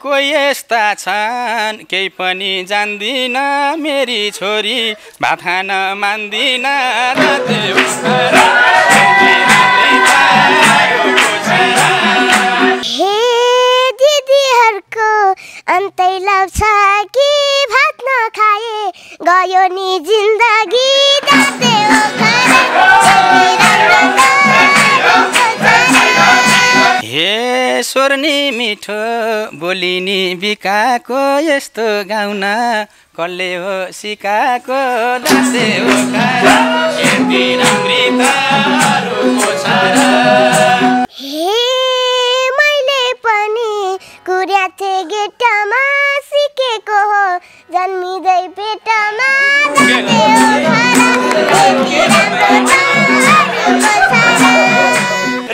कोही यस्ता छन् केही पनि जान्दिन मेरी छोरी भात खान मान्दिन हे दिदीहरूको अन्तै लाग्छ कि भात नखाए गयो नि जिन्दगी दाते हे स्वर्णी मिठो बोलिनी बिकाको यस्तो गाउन कसले हो सिकाको दासे हो यति राम्री तारुको छ हे मैले पनि कुर्याथे गेटमा सिकेको हो जन्मिँदै पेटमा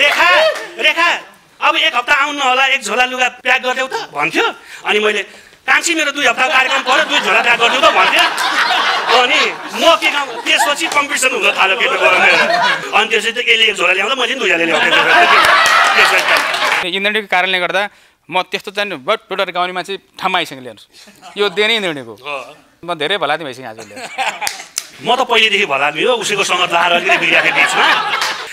रेखा रेखा अब एक हप्ता आउनु होला एक झोला लुगा प्याक गरिदेऊ त भन्थ्यो अनि मैले कान्छी मेरो 2 हप्ता कार्यक्रम पर्यो 2 झोला प्याक गरिदेऊ त भन्थ्यो अनि म के काम त्यसपछि कम्पिटिसन हुन थाल्यो केटाको मेरो अनि त्यसपछि त केले एक झोला ल्याउँदा मैले 2 झोला ल्याउँथे इन्द्रणीको कारणले गर्दा म त्यस्तो चाहिँ बट टोटर गाउने मान्छे ठाउँमा आइसकेँ ल्याउनु यो देनै इन्द्रणीको म धेरै भलादमी भइसकेँ आज म त पहिलेदेखि भलादमी हो उसैको सङ्गत लाएर अलिकति बिग्रिएको बिचमा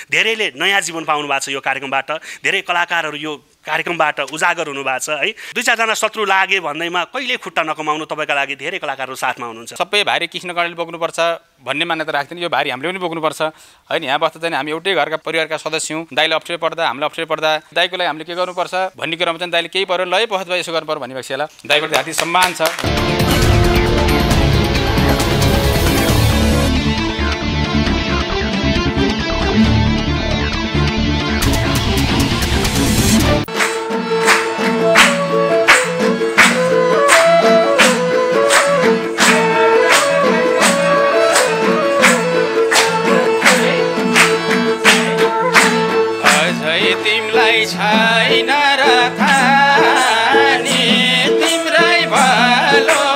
धेरैले नयाँ जीवन पाउनु भएको छ यो कार्यक्रमबाट धेरै कलाकारहरू यो कार्यक्रमबाट उजागर हुनु भएको छ है 2-4 जना शत्रु लागे भन्दैमा कहिले खुट्टा नकमाउनु तपाईँका लागि धेरै कलाकारहरू साथमा हुनुहुन्छ सबै भारी कृष्ण कर्णले बोक्नुपर्छ भन्ने मान्यता राख्दैन यो भारी हामीले पनि बोक्नुपर्छ हैन यहाँ बस्दा चाहिँ हामी एउटै घरका परिवारका सदस्य हौँ दाइले अप्ठ्यारो पर्दा हामीलाई अप्ठ्यारो पर्दा दाइको लागि हामीले के गर्नुपर्छ भन्ने कुरामा चाहिँ दाइले केही पर्यो लै पखत भए यसो गर्नु पर्यो भन्ने भएपछि दाइको हाती सम्मान छ छैन र थानी तिम्रै भलो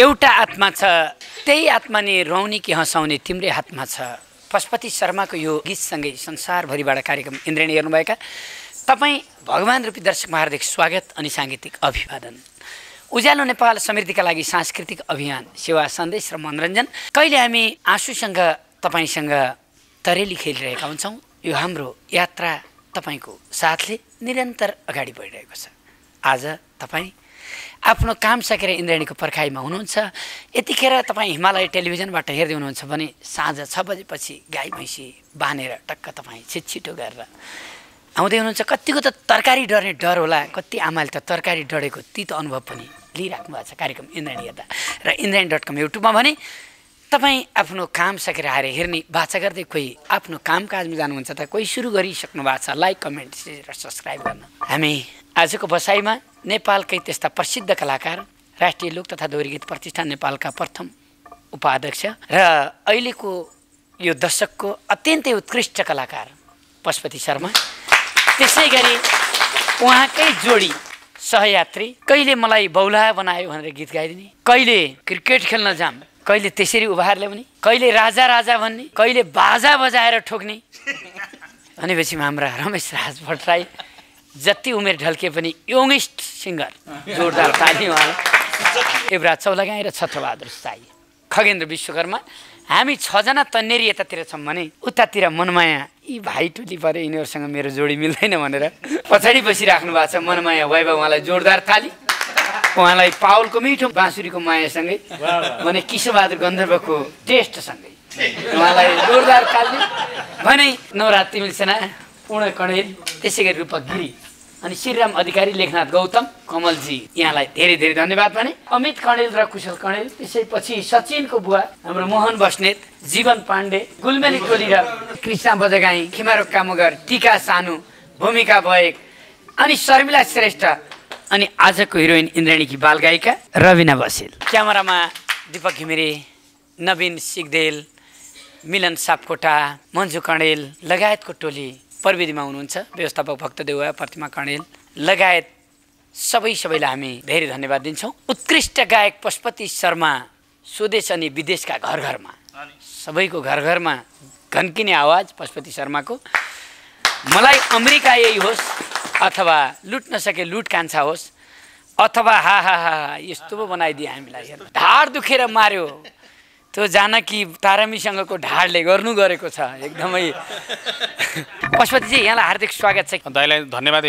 एउटा आत्मा छ, त्यही आत्मा नै रुवाउने कि हँसाउने तिम्रै हातमा छ। पशुपति शर्माको यो गीतसँगै संसारभरिबाट कार्यक्रम इन्द्रेणी हेर्नुभएका तपाईँ भगवान रूपी दर्शकमा हार्दिक स्वागत अनि साङ्गीतिक अभिवादन। उज्यालो नेपाल समृद्धिका लागि सांस्कृतिक अभियान, सेवा सन्देश र मनोरञ्जन। कहिले हामी आँसुसँग तपाईँसँग तरेली खेलिरहेका हुन्छौँ। यो हाम्रो यात्रा तपाईँको साथले निरन्तर अगाडि बढिरहेको छ। आज तपाईँ आफ्नो काम सकेर इन्द्रेणीको पर्खाइमा हुनुहुन्छ। यतिखेर तपाईँ हिमालय टेलिभिजनबाट हेर्दै हुनुहुन्छ भने साँझ 6 बजेपछि गाई भैँसी बाँधेर टक्क तपाईँ छिटछिटो गरेर आउँदै हुनुहुन्छ। कतिको त तरकारी डर्ने डर होला, कति आमाले त तरकारी डढेको तितो अनुभव पनि लिइराख्नु भएको छ कार्यक्रम इन्द्रेणी हेर्दा। र इन्द्रेणी.com युट्युबमा भने तपाईँ आफ्नो काम सकेर आएर हेर्ने बाचा गर्दै कोही आफ्नो कामकाजमा जानुहुन्छ त कोही सुरु गरिसक्नु भएको छ। लाइक, कमेन्ट र सब्सक्राइब गर्न। हामी आजको बसाइमा नेपालकै त्यस्ता प्रसिद्ध कलाकार, राष्ट्रिय लोक तथा दोहोरी गीत प्रतिष्ठान नेपालका प्रथम उपाध्यक्ष र अहिलेको यो दशकको अत्यन्तै उत्कृष्ट कलाकार पशुपति शर्मा, त्यसै गरी उहाँकै जोडी सहयात्री, कहिले मलाई बौला बनायो भनेर गीत गाइदिने, कहिले क्रिकेट खेल्न जाम, कहिले त्यसरी उभार ल्याउने, कहिले राजा राजा भन्ने, कहिले बाजा बजाएर ठोक्ने। भनेपछि हाम्रा रमेश राज भट्टराई जति उमेर ढल्के पनि यङ्गेस्ट सिङ्गर, जोरदार ताली उहाँलाई। युवराज चौलागाई र छत्रबहादुर साई, खगेन्द्र विश्वकर्मा। हामी 6 जना तन्नेरी यतातिर छौँ भने उतातिर मनमाया यी भाइ टुली परे, यिनीहरूसँग मेरो जोडी मिल्दैन भनेर पछाडि बसिराख्नु भएको छ। मनमाया वैभव उहाँलाई जोरदार ताली। उहाँलाई पावलको मिठो बाँसुरीको मायासँगै भने किशोरबहादुर गन्धर्वको टेस्टसँगै उहाँलाई जोरदार ताली भने नवरात्रि मिल्सेना, पूर्ण कणेल, त्यसै गरी रूपक गिरी अनि श्रीराम अधिकारी, लेखनाथ गौतम, कमलजी, यहाँलाई धेरै धेरै धन्यवाद भने। अमित कणेल र कुशल कणेल, त्यसैपछि सचिनको बुवा हाम्रो मोहन बस्नेत, जीवन पाण्डे, गुलमेली टोली र कृष्ण बजगाई, खिमारो कामगर, टिका सानु, भूमिका बयक अनि शर्मिला श्रेष्ठ अनि आजको हिरोइन इन्द्रेणीकी बालगायिका रविना बसेल। क्यामेरामा दीपक घिमिरे, नवीन सिगदेल, मिलन सापकोटा, मन्जु कणेल लगायतको टोली प्रविधिमा हुनुहुन्छ। व्यवस्थापक भक्तदेव, प्रतिमा कणेल लगायत सबैलाई हामी धेरै धन्यवाद दिन्छौँ। उत्कृष्ट गायक पशुपति शर्मा स्वदेश अनि विदेशका घर घरमा, सबैको घर घरमा घन्किने आवाज पशुपति शर्माको। मलाई अमेरिका यही होस् अथवा लुट नसके लुट कान्छा होस् अथवा हा हा हा यस्तो पो बनाइदिए हामीलाई। ढाड दुखेर मार्यो त्यो जानकी तारामीसँगको ढाडले गर्नु गरेको छ एकदमै। पशुपतिजी यहाँलाई हार्दिक स्वागत छ। दाइलाई धन्यवाद,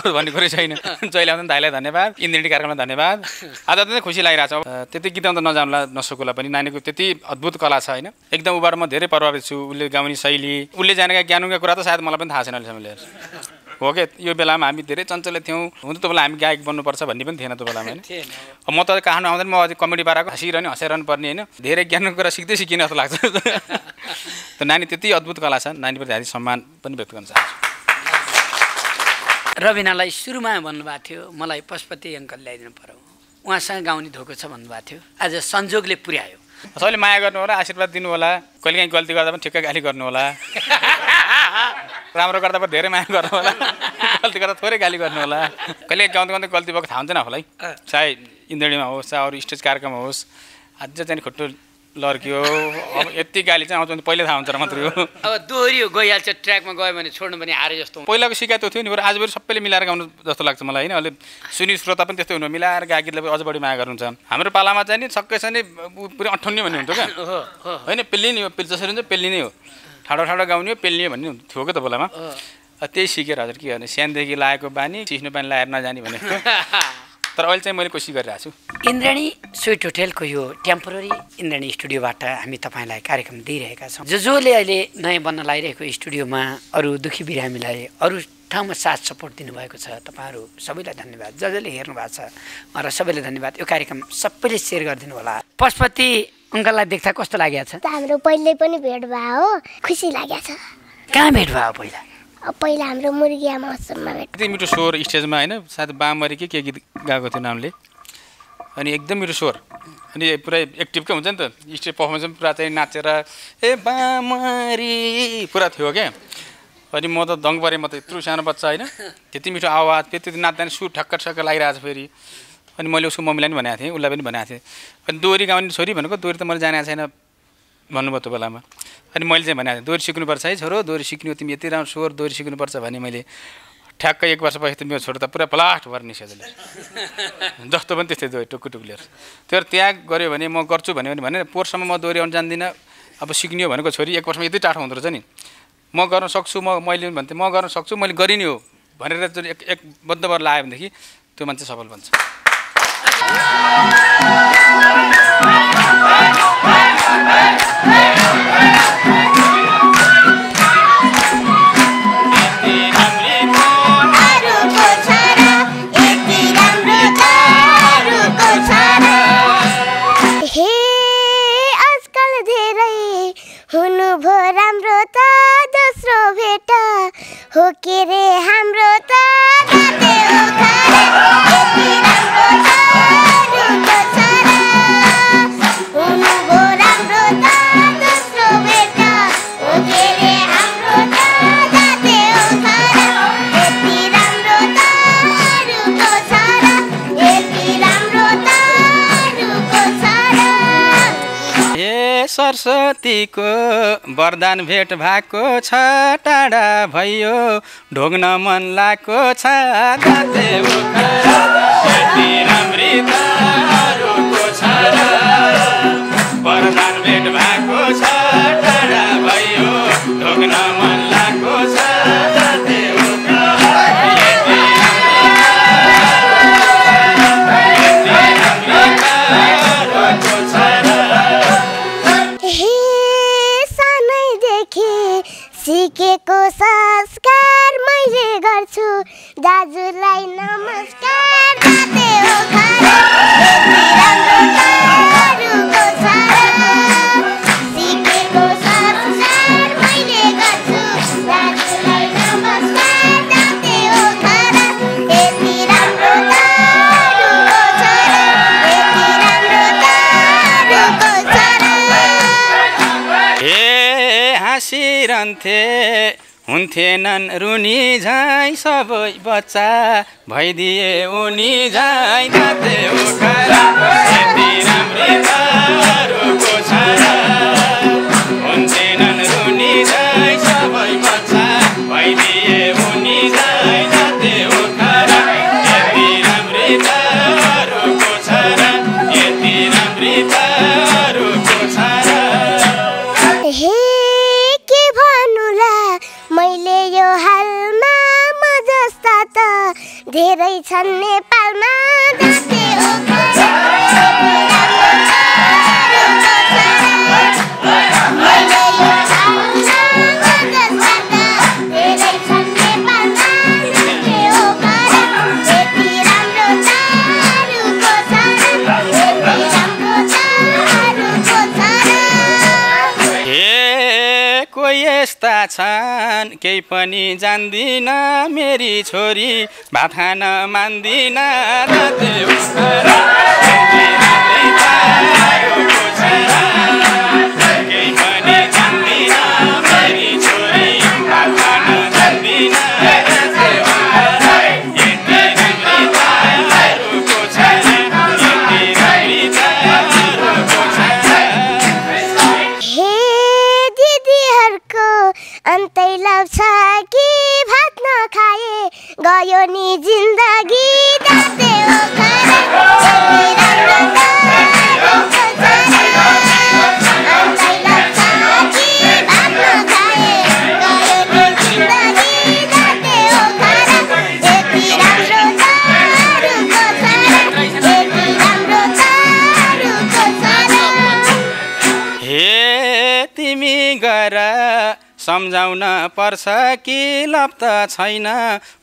अरू भन्ने कुरै छैन। जहिले आउँदा दाइलाई धन्यवाद, इन्द्रेणी कार्यक्रमलाई धन्यवाद। आज त खुसी लागिरहेको छ। त्यति गीत त नजान्ला नसकुला पनि, नानीको त्यति अद्भुत कला छ होइन। एकदम उबाट म धेरै प्रभावित छु। उसले गाउने शैली, उसले जानेका ज्ञानका कुरा त सायद मलाई पनि थाहा छैन अहिलेसम्म हो के। यो बेलामा हामी धेरै चञ्चले थियौँ। हुन त त्यो बेला हामी गायक बन्नुपर्छ भन्ने पनि थिएन त्यो बेलामा होइन। म त कहाँ आउँदैन, म अझै कमेडी पाराको हाँसिरहने हँसाइरहनु पर्ने होइन। धेरै ज्ञानको कुरा सिक्दै सिकिने जस्तो लाग्छ। त नानी त्यति अद्भुत कला छ, नानीप्रति धेरै सम्मान पनि व्यक्त गर्न चाहन्छु। रविनालाई सुरुमा भन्नुभएको थियो मलाई पशुपति अङ्कल ल्याइदिनु पर्यो, उहाँसँग गाउने धोको छ भन्नुभएको थियो। आज संजोगले पुर्यायो। सबैले माया गर्नु होला, आशीर्वाद दिनु होला। कहिलेकाहीँ गल्ती गर्दा पनि ठिक्कै गाली गर्नु होला। राम्रो गर्दा पनि धेरै माया गर्नु होला, गल्ती गर्दा थोरै गाली गर्नु होला। कहिले गाउँदै गाउँदै गल्ती भएको थाहा हुँदैन आफूलाई, चाहे इन्द्रेणीमा होस् चाहे अरू स्टेज कार्यक्रम होस्। अझ चाहिँ खुट्टो लड्कियो, अब यति गाली चाहिँ आउँछ भने पहिल्यै थाहा हुन्छ र मात्रै हो। अब दोहोरी गइहाल्छ, ट्र्याकमा गयो भने छोड्नु पनि हारे जस्तो। पहिलाको सिकायत थियो नि, बरु आजभरि सबैले मिलाएर गाउनु जस्तो लाग्छ मलाई होइन। अहिले सुनि श्रोता पनि त्यस्तै हुनु, मिलाएर गाएको गीतलाई अझ बढी माया गर्नुहुन्छ। हाम्रो पालामा चाहिँ नि सक्कै छ नि पुरै 58 भन्ने हुन्थ्यो क्या होइन। पेल्लिने हो, जसरी हुन्छ पेल्लिने हो, ठाडो ठाडो गाउने हो, पेल्ने भन्ने थियो क्या त बेलामा। त्यही सिकेर हजुर के गर्ने, सानदेखि लागेको बानी चिस्नो पानी लगाएर नजाने भनेको। तर अहिले चाहिँ मैले कोसिस गरिरहेको छु। इन्द्रेणी स्विट होटेलको यो टेम्पोररी इन्द्रेणी स्टुडियोबाट हामी तपाईँलाई कार्यक्रम दिइरहेका छौँ। जसले अहिले नयाँ बन्न लागिरहेको स्टुडियोमा अरू दुखी बिरामीलाई अरू ठाउँमा साथ सपोर्ट दिनुभएको छ, तपाईँहरू सबैलाई धन्यवाद। जसले हेर्नु भएको छ र सबैलाई धन्यवाद। यो कार्यक्रम सबैले सेयर गरिदिनु होला। पशुपति अङ्कललाई देख्दा कस्तो लागेको छ? हाम्रो पहिले पनि भेट भयो हो, खुसी लागेको छ। कहाँ भेट भयो पहिला? पहिला हाम्रो मुर्गिया महोत्सवमा भेट। यति मिठो स्वर स्टेजमा होइन, सायद बामरी के गीत गाएको थियो नामले, अनि एकदम मिठो स्वर अनि पुरै एक्टिभकै हुन्छ नि त। स्टेज पर्फर्मेन्स पनि पुरा चाहिँ नाचेर ए बामरी पुरा थियो क्या। अनि म त दङ परेँ, म त यत्रो सानो बच्चा होइन, त्यति मिठो आवाज, त्यति नाच्दा सुर ठक्कर ठक्कर लागिरहेको छ फेरि। अनि मैले उसको मम्मीलाई पनि भनेको थिएँ, उसलाई पनि भनेको थिएँ। अनि दोहोरी गाउने छोरी भनेको दोहोरी त मैले जानेको छैन भन्नुभयो त्यो बेलामा। अनि मैले चाहिँ भनेको थिएँ दोहोरी सिक्नुपर्छ है छोरो, दोहोरी सिक्नु तिमी यति राम्रो स्वर दोहोरी सिक्नुपर्छ भने मैले ठ्याक्कै 1 वर्षपछि त मेरो छोरो त पुरा ब्लास्ट भएर निस्क्यो जस्तो पनि त्यस्तै दोहोरी टुक्कुटुक लिएर। त्यो त्याग गऱ्यो भने म गर्छु भन्यो भने पोहोरसम्म म दोहोरी आउनु जान्दिनँ, अब सिक्ने हो भनेको छोरी 1 वर्षमा यति टाढो हुँदो रहेछ नि। म गर्न सक्छु, मैले भन्थेँ म गर्न सक्छु, मैले गरिने हो भनेर एक बद्ध भएर लाग्यो भनेदेखि त्यो मान्छे सफल बन्छ। हुनुभयो राम्रो त दोस्रो भेट हो के रे हाम्रो त जाते हो खरा यति राम्रो छ रुको छरा हुनुभयो राम्रो त दोस्रो भेट हो के रे हाम्रो त जाते हो खरा यति राम्रो त रुको छरा यति राम्रो त रुको छरा। हे सरस्वतीको वरदान भेट भएको छ, टाढा भयो ढोग्न मन लागेको छ, जाते हो खरा यति राम्री तारुको छ र। वरदान भेट भएको छ, टाढा भयो ढोग्न मन लागेको छ, जाते हो खरा यति राम्री तारुको छ र। सिकेको संस्कार मैले गर्छु दाजुलाई नमस्कार जाते हो खरा यति राम्रो तारुको छ र। सिकेको संस्कार मैले गर्छु दाजुलाई नमस्कार जाते हो खरा यति राम्रो तारुको छ र यति राम्रो तारुको छ र। हाँसिरहन्थे हुन्थेनन् रुनी झैँ सबै बच्चा भइदिए उनी झैँ, जाते हो खरा यति राम्री तारुको छ र। हुन्थेनन् रुनी झैँ सबै बच्चा भइदिए उनी झैँ, जाते हो खरा यति राम्री तारुको छ र यति राम्री तारुको छ र। मैले यो हालमा म जस्ता त धेरै छन् नेपालमा जाते हो खरा मैले यो हालमा म जस्ता त धेरै छन् नेपालमा जाते हो खरा यति राम्रो तारुको छ र यति राम्रो तारुको छ र। कोही यस्ता छन् केही पनि जान्दिन, मेरी छोरी भात खान मान्दिन, जाते हो खरा यति राम्री तारुको छ र। केही पनि जान्दिन, मेरी छोरी भात खान जान्दिन, जाते हो खरा यति राम्री तारुको छ र यति राम्री तारुको छ र। अन्तै लाग्छ कि भात नखाए गयो नि जिन्दगी जाते हो खरा यति राम्रो तारुको छ र। अन्तै लाग्छ कि भात नखाए गयो नि जिन्दगी जाते हो खरा यति राम्रो तारुको छ र यति राम्रो तारुको छ र। हे तिमी गएर सम्झाउन पर्छ कि लप त छैन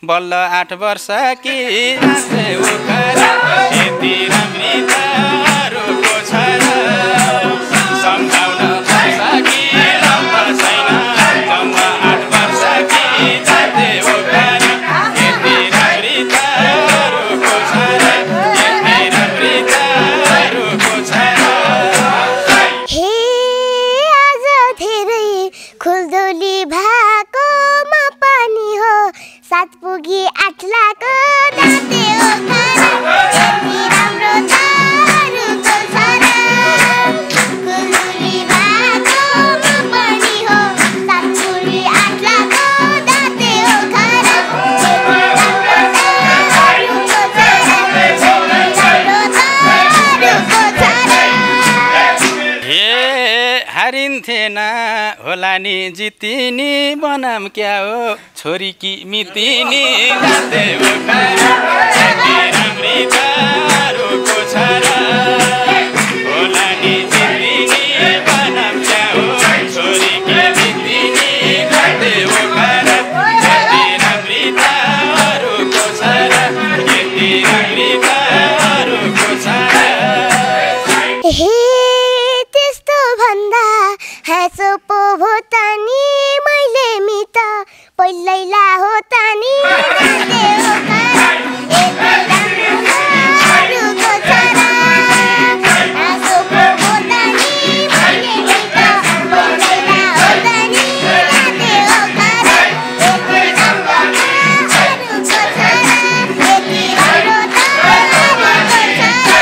बल्ल 8 वर्ष कि, जाते हो खरा यति राम्री तारुको छ र। सम्झाउन पर्छ कि लप त छैन बल्ल 8 वर्ष कि, जाते हो खरा यति राम्री तारुको छ र यति राम्री तारुको छ र। खुल्दुली भएको म पनि हो 7 पुगी 8 लाख जाते हो खरा यति राम्रो थिएन होला नि जितिनी बनाम क्या हो छोरी कि मितिनी गाते ओखरा छेकी राम्री तारुको छरा होला नि जितिनी बनाम क्या हो छोरी कि मितिनी गाते ओखरा छेकी राम्री तारुको छरा छेकी राम्री तारुको छरा हे त्यस्तो भन्दा हाँसो पो भो त नि मैले मित पहिल्यैला हो त नि गाते ओखरा यति राम्रो अरूको छरा हाँसो पो भो त नि मैले मित पहिल्यैला हो त नि गाते ओखरा यति राम्रो अरूको छरा यति राम्रो त अरूको छरा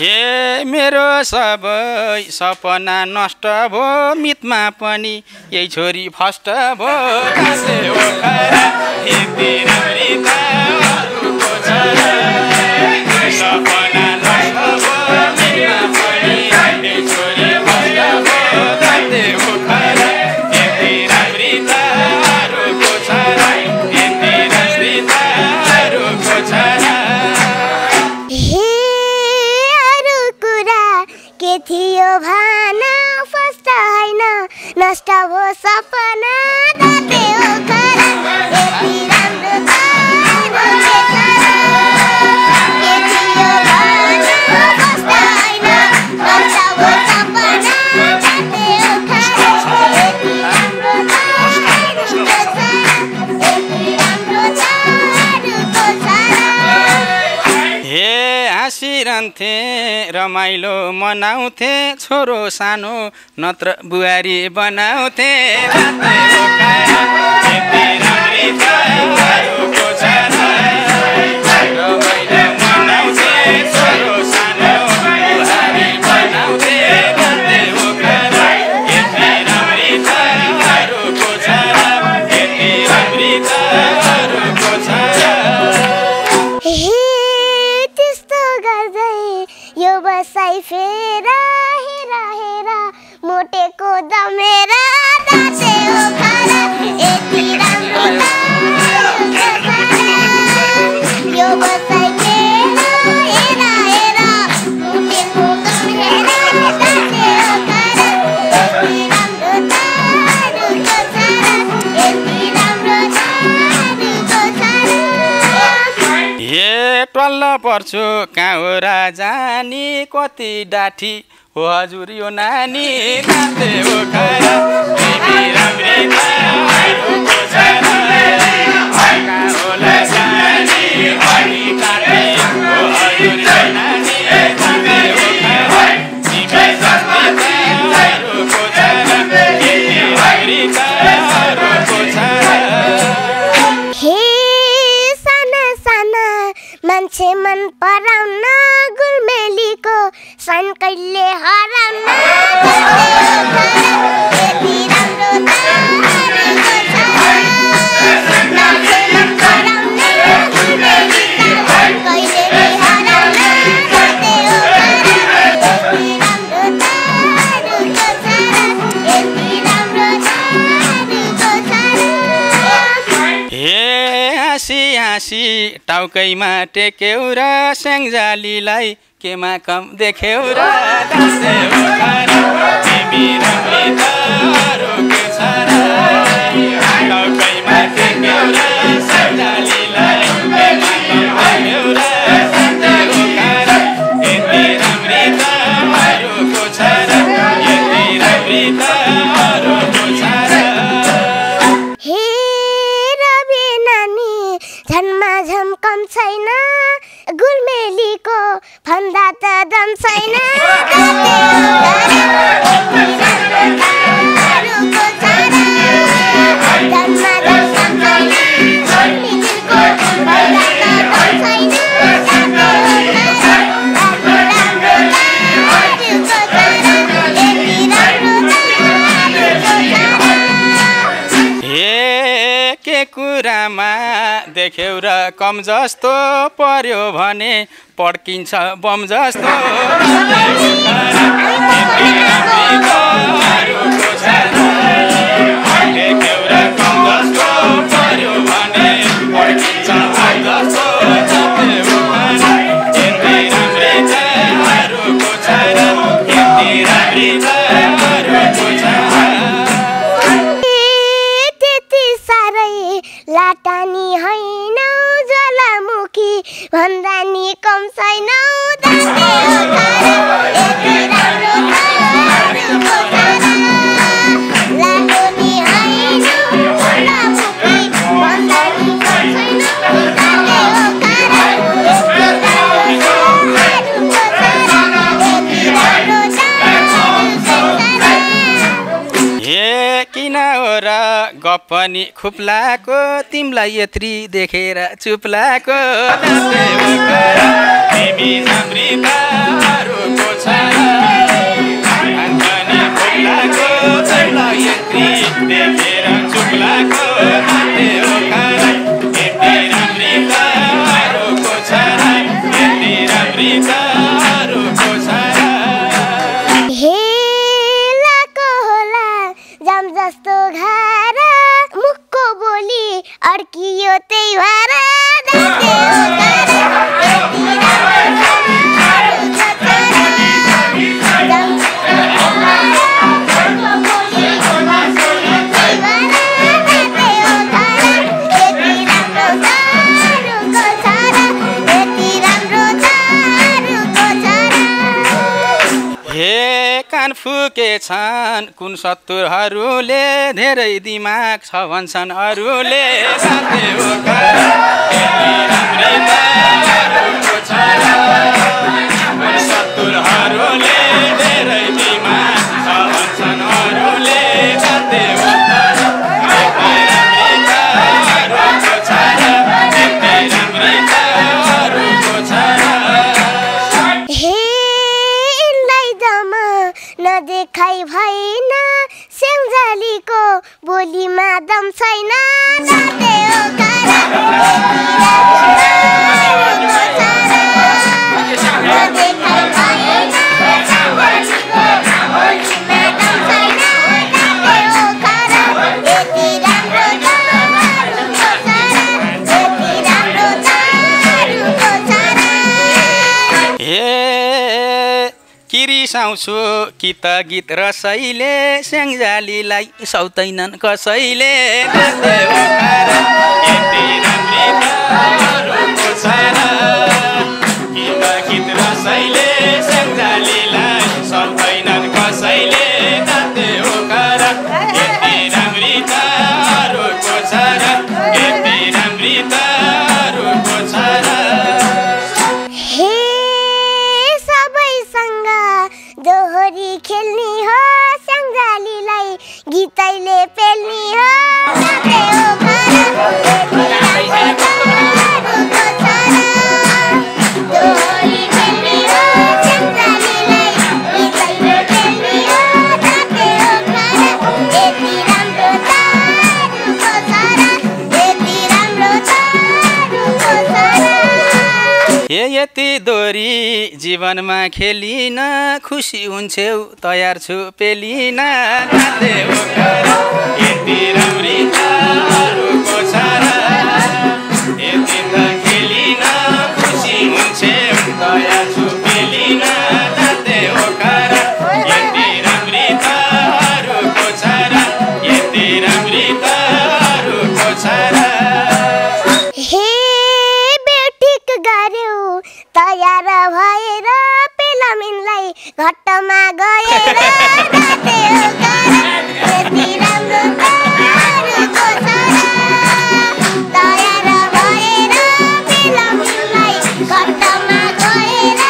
ए मेरो सबै सपना नष्ट भो मितमा पनि यही छोरी फस्ट भो गाते ओखरा यति राम्री तारुको छरा सपना नष्ट भो मितमा पनि यही छोरी फस्ट भो गाते ओखरा यति राम्री तारुको छरा यति राम्री तारुको छरा हे अरू कुरा के थियो भाना फस्ट होइन नष्ट भो सपना गाते ओखरा यति राम्रो तारुको छरा के थियो भाना फस्ट होइन नष्ट भो सपना गाते ओखरा यति राम्रो तारुको छरा यति राम्रो तारुको छरा हे हाँसिरहन्थे रमाइलो मनाउँथे छोरो सानो नत्र बुहारी बनाउँथे गाते ओखरा यति राम्री तारुको छरा रमाइलो मनाउँथे छोरो सानो बुहारी बनाउँथे गाते ओखरा यति राम्री तारुको छरा यति राम्री तारुको छरा हे त्यस्तो गर्दै यो बसाइ फेरा हेरा हेरा मोटेको दमेरा गाते ओखरा यति राम्रो तारुको छरा यो बसाइ फेरा हेरा हेरा मोटेको दमेरा गाते ओखरा यति राम्रो तारुको छरा यति राम्रो तारुको छरा हे टल्ल पर्छु कहाँ हो राजानी कति डाठी हो हजुर यो नानी गाते ओखरा यति राम्री तारुको छरा कहाँ होला जानी अनि काटी हो हजुर यो नानी गाते ओखरा तिमी जस्ती तारुको छरा यति राम्री तारुको छरा हे साना साना मान्छे मन पराउन गुलमेलीको सन कहिले हराउन गाते ओखरा यति राम्रो तारुको छरा मान्छे मन पराउन गुलमेलीका सन कहिले हराउन गाते ओखरा यति राम्रो तारुको छरा यति राम्रो तारुको छरा हे हाँसी हाँसी टाउकैमा टेक्यौ र स्याङ्जालीलाई केमा कम देख्यौ र गाते ओखरा तिमी राम्री तारुको छरा टाउकैमा टेक्यौ र स्याङ्जालीलाई केमा कम देख्यौ र गाते ओखरा यति राम्री तारुको छरा यति राम्री तारुको छरा हे रवि नानी झनमा झम कम छैन गुलमेलीको भन्दा त दम छैन गाते ओखरा यति राम्रो तारुको छरा झनमा झम कम छैन गुलमेलीको भन्दा त दम छैन गाते ओखरा यति राम्रो तारुको छरा यति राम्रो तारुको छरा हे के कुरामा देख्यौ र कम जस्तो पर्यो भने पड्किन्छ बम जस्तो देख्यौ र कम जस्तो पर्यो भने पड्किन्छ बम जस्तो लाटानी हैन ज्वालामुखी भन्दा नि कम छैन दाँते यति राम्रो लाटानी हैन ज्वालामुखी भन्दा नि कम छैन किन हो र गप्पनी खुप्लाको तिमीलाई यत्री देखेर चुप्लाको तिमी अमृतहरूको छ खुप्लाको तिमीलाई यत्री देखेर चुप्लाको अमृतहरूको छ अमृतहरूको छ जस्तो घर मुखको बोली अड्कियो त्यही भएर कान फुकेछन् कुन शत्रुहरूले धेरै दिमाग छ भन्छन् अरूले शत्रुहरूले धेरै दिमाग छ भन्छन् अरूले नदेखाइ भएन स्याङ्जालीको बोलीमा दम छैन किरिसाउँछु कि त गीत रसैले स्याङ्जालीलाई सौतैनन् कसैले गीत रसैले स्याङ्जालीलाई सौतैनन् कसैले दोहोरी खेल्ने हो स्याङ्जालीलाई गीतैले पेल्ने हो दोहोरी खेल्ने हो स्याङ्जालीलाई गीतैले पेल्ने हो यति राम्रो तारुको सारा यति राम्रो तारुको सारा यति दोरी जीवनमा खेलिन खुसी हुन्छौ तयार छु पेलिन यति राम्री तारुको सारा यति त खेलिन खुसी हुन्छौ तयार छु पेलिन यति राम्री तारुको सारा यति राम्री तारुको सारा तयार भएर पेलामिनलाई घट्टमा गएर यति राम्रो तारुको सारा तयार भएर पेलामिनलाई घट्टमा गएर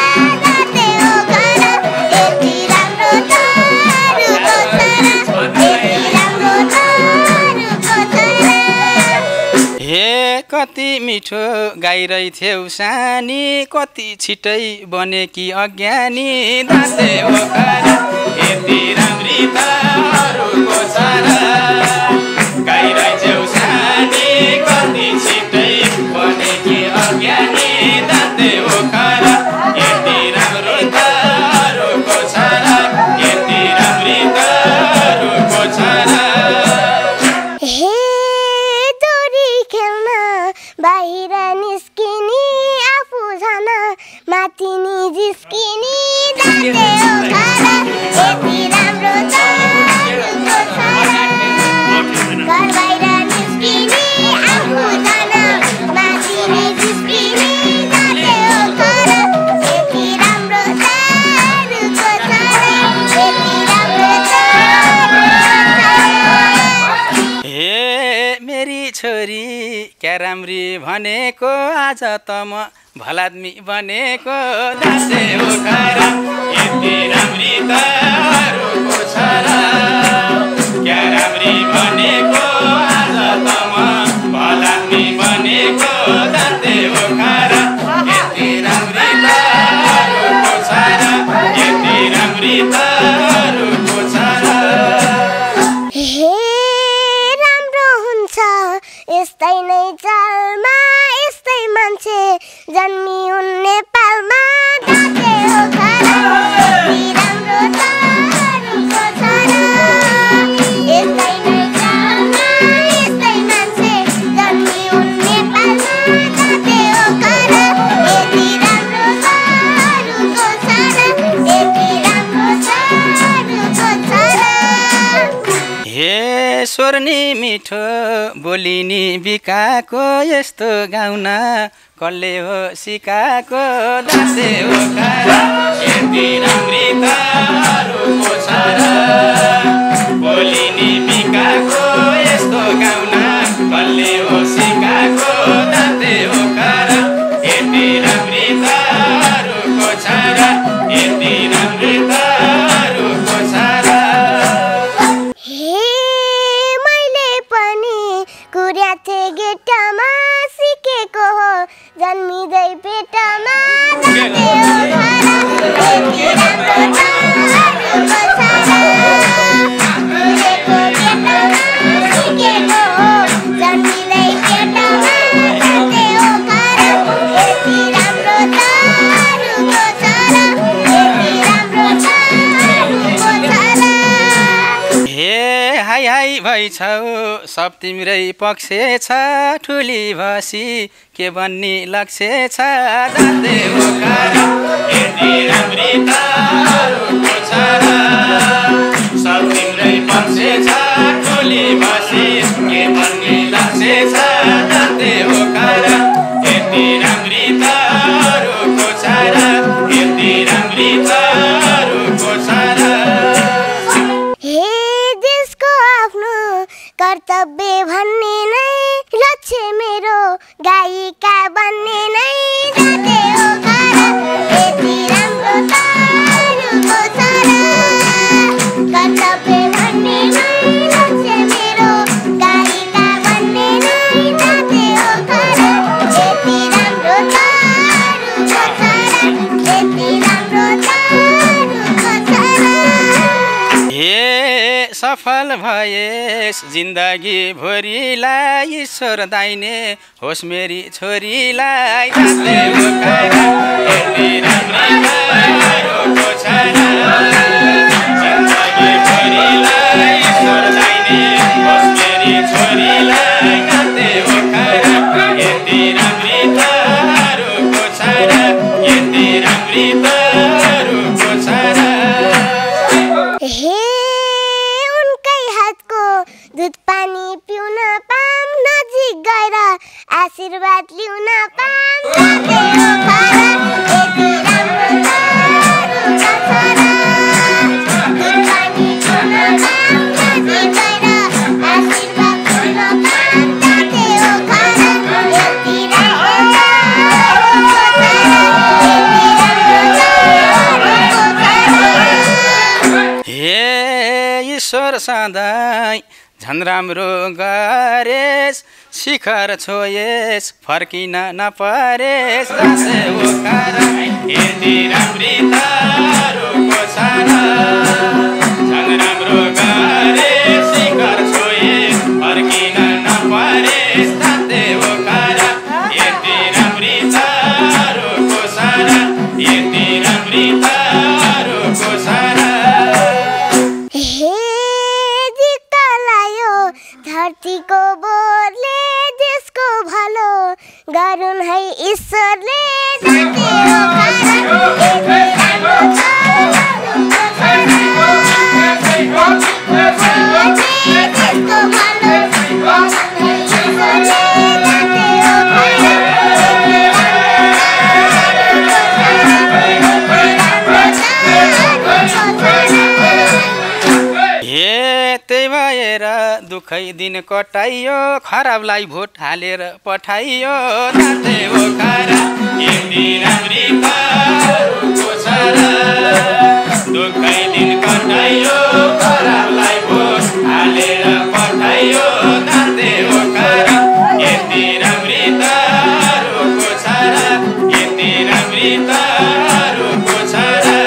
यति राम्रो तारुको सारा यति राम्रो तारुको सारा हे कति मिठो गाइरहेथ्यौ सानी कति छिटै बने कि अज्ञानी दाँते यति राम्री तारुको सारा गाइरहेथ्यौ सानी निस्किने जाते हो घर यति राम्रो तरुको छोरा घर बाहिर निस्किने आफू जान माथिने जिस्किने जाते हो घर यति राम्रो तरुको छोरा यति राम्रो तरुको छोरा हे मेरी छोरी क्या राम्री भनेको आज त म भलादमी बनेको दासे उठाएर यति राम्री तरुको छोरा क्या राम्री बनेको आज त म भलादमी बनेको दासे उठाएर यति राम्री तरुको छोरा यति राम्री तरुको छोरा हे राम्रो हुन्छ यस्तै नै चालमा यस्तै मान्छे जन्मिउन् नेपालमा जाते हो घर यति राम्रो तरुको छोरा यस्तै नै चालमा यस्तै मान्छे जन्मिउन् नेपालमा जाते हो घर यति राम्रो तरुको छोरा यति राम्रो तरुको छोरा हे स्वर्णी मिठो बोलिनी बिकाको यस्तो गाउन कसले हो सिकाको दासे हो खारा यति राम्री तरुको छोरा बोलिनी बिकाको यस्तो गाउन कसले हो सिकाको दासे हो खारा यति राम्री तरुको छोरा यति राम्री तरुको छोरा हे मैले पनि कुर्याथे गेटमा सिकेको हो जन्मिँदै पेटमा जाते हो घर यति राम्रो तरुको छोरा कुरेको गेटमा सिकेको हो जन्मिँदै पेटमा जाते हो घर यति राम्रो तरुको छोरा यति राम्रो तरुको छोरा हे हाई हाई भइछौ सब तिम्रै पक्षे छ ठुली भसी के बन्ने लक्ष्य छ जाते हो घर यति राम्री तरुको छोरा सब तिम्रै पक्षे छ ठुली भसी के बन्ने लक्ष्य छ जाते हो घर यति राम्री तरुको छोरा यति राम्री तरुको छोरा हे देशको आफ्नो कर्तव्य भन्ने नै लक्ष्य मेरो गायिका बन्ने नै जाते हो घर यति राम्रो तरुको छोरा कर्तव्य भन्ने नै लक्ष्य मेरो गायिका बन्ने नै जाते हो घर यति राम्रो तरुको छोरा यति राम्रो तरुको छोरा हे सफल भएस जिन्दगी भोरिलाई ईश्वर दाइने होस् मेरी छोरीलाई जाते हो घर यति राम्री तरुको छोरा जिन्दगी भोरिलाई ईश्वर दाइने होस् मेरी छोरीलाई जाते हो घर यति राम्री तरुको छोरा यति राम्री तरुको छोरा हे उनकै हातको दुध पानी पिउन पाम नजिक गएर आशीर्वाद लिउन पाम जाते हो घर यति राम्रो तरुको छोरा दुध पानी पिउन पाम नजिक गएर आशीर्वाद लिउन पाम जाते हो घर यति राम्रो तरुको छोरा यति राम्रो तरुको छोरा हे ईश्वर सधैँ झन् राम्रो गरेस् शिखर छोएस् फर्किन नपरेस् जाते हो घर यति राम्री तरुको छोरा झन् राम्रो गरेस् शिखर छोएस् फर्किन नपरेस् जाते हो घर यति राम्री तरुको छोरा यति राम्री तरुको छोरा हे जित्त लायो धरतीको बोरले देशको भलो गरून् है ईश्वरले जाते हो घर दुखै दिन कटाइयो खराबलाई भोट हालेर पठाइयो नाचे ओखारा यति राम्री पारुको छरा दुखै दिन कटाइयो खराबलाई भोट हालेर पठाइयो नाचे ओखारा यति राम्री तारुको छरा यति राम्री तारुको छरा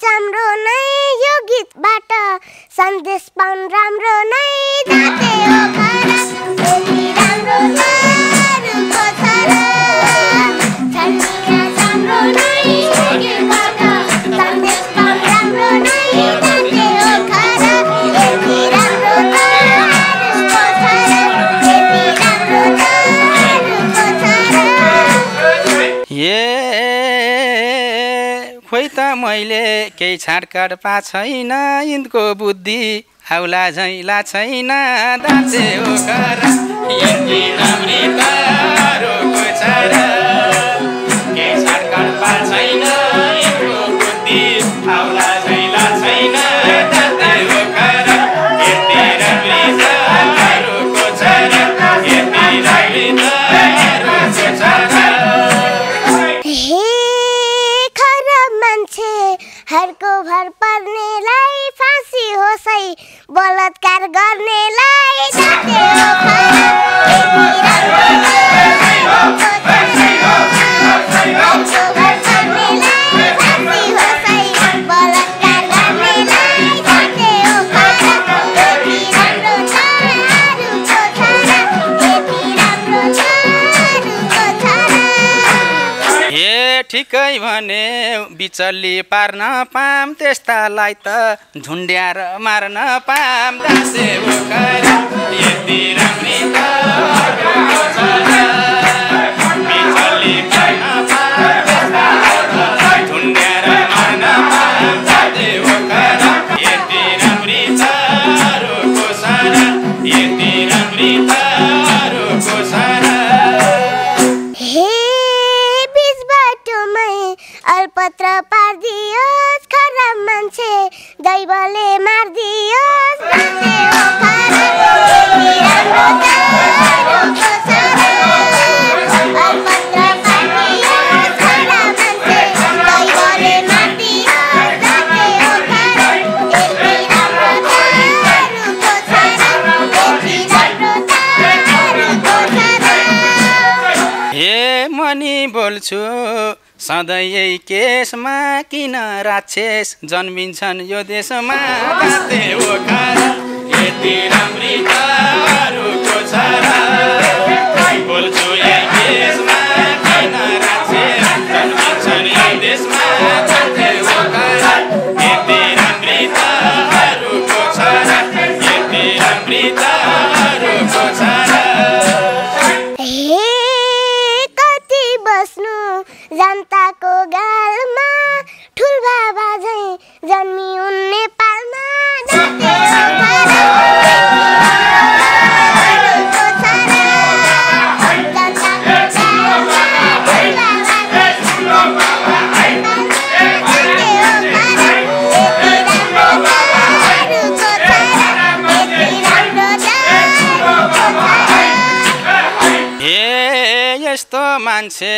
राम्रो नै यो गीतबाट सन्देश पाउन राम्रो नै जाते ओखारा यति राम्रो तारुको छरा छन्निया राम्रो नै यो गीतबाट सन्देश पाउन राम्रो नै जाते ओखारा यति राम्रो तारुको छरा यति राम्रो तारुको छरा खोइ त मैले केही छाडकाड पा छैन यिनको बुद्धि आउला झैला छैन दाँचे ओखारा यति राम्री तारुको छरा केही छाडकाड पा छैन यिनको बुद्धि आउला झैला छैन दाँचे ओखारा यति राम्री तारुको छरा यति राम्री तारुको छरा हरको भर पर्नेलाई फाँसी होसै बलात्कार गर्नेलाई जाते ओखारा यति राम्रो तारुको ठिकै भने बिचल्ली पार्न पाम त्यस्तालाई त झुन्ड्याएर मार्न पाम दाँचे ओखारा यति राम्री तारुको छरा बिचल्ली पार्न पाम त्यस्तालाई त झुन्ड्याएर मार्न पाम दाँचे ओखारा यति राम्री तारुको छरा यति राम्री तारुको छरा अलपत्र पारिदियोस् खराब मान्छे दैवले मारिदियोस् दाँचे ओखारा यति राम्रो तारुको छरा अलपत्र पारिदियोस् खराब मान्छे दैवले मारिदियोस् दाँचे ओखारा यति राम्रो तारुको छरा यति राम्रो तारुको छरा हे मनी बोल्छु सधैँ यही केसमा किन राक्षस जन्मिन्छन् यो देशमा दाँचे ओखारा यति राम्री तारुको छरा बोल्छु यही केसमा किन राक्षस जन्मिन्छन् यो देशमा दाँचे ओखारा यति राम्री तारुको छरा यति राम्री तारुको छरा जनताको गालमा ठुल बाबा झै जन्मी उन नेपालमा जाते ओखारा तारुको छरा जनताको गालमा ठुल बाबा झै जाते ओखारा यति राम्रो तारुको छरा यति राम्रो तारुको छरा यस्तो मान्छे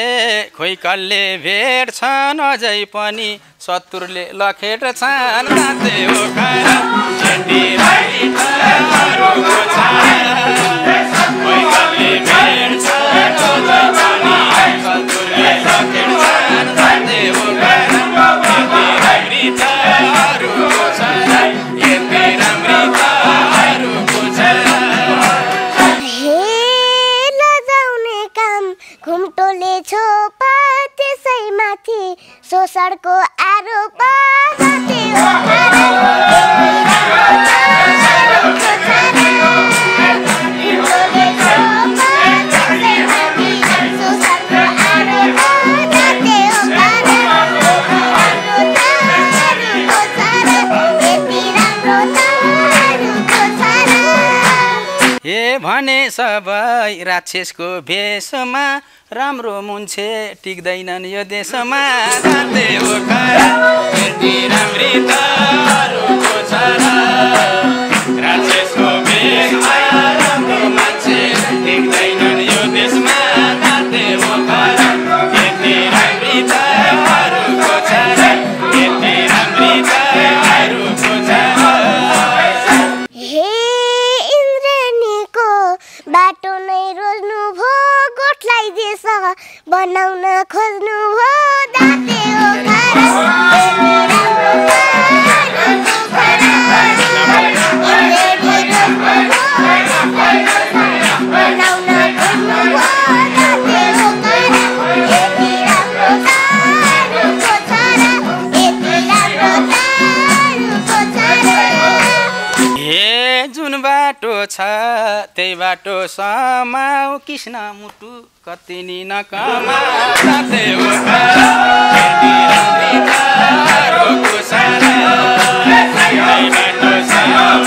खोइ कसले भेट्छन् अझै पनि शत्रुले लखेट्छन् दाँचे ओखारा यति राम्री तारुको छरा खोइ कसले भेट्छन् अझै पनि शत्रुले लखेट्छन् दाँचे ओखारा यति राम्री तारुको छरा यति राम्री तारुको छरा घुम्टोले छोपा त्यसैमाथि शोषणको आरोप जाते ओखारा यति राम्रो हे भने सबै राक्षसको भेषमा राम्रो मुन्छे टिक्दैनन् यो देशमा जाते ओखरा यति राम्री तरुको छोरा राक्षसको भेषमा राम्रो मान्छे टिक्दैनन् यो देशमा जाते ओखरा यति राम्री तरुको छोरा यति राम्री तरुको छोरा बाटो नै रोज्नु भो गोठलाई देश बनाउन खोज्नु भो दाते जुन बाटो छ त्यही बाटो समाऊ कृष्ण मुटु कति नि नकमा जाते ओखरा यति राम्री तरुको छोरा त्यही बाटो समाऊ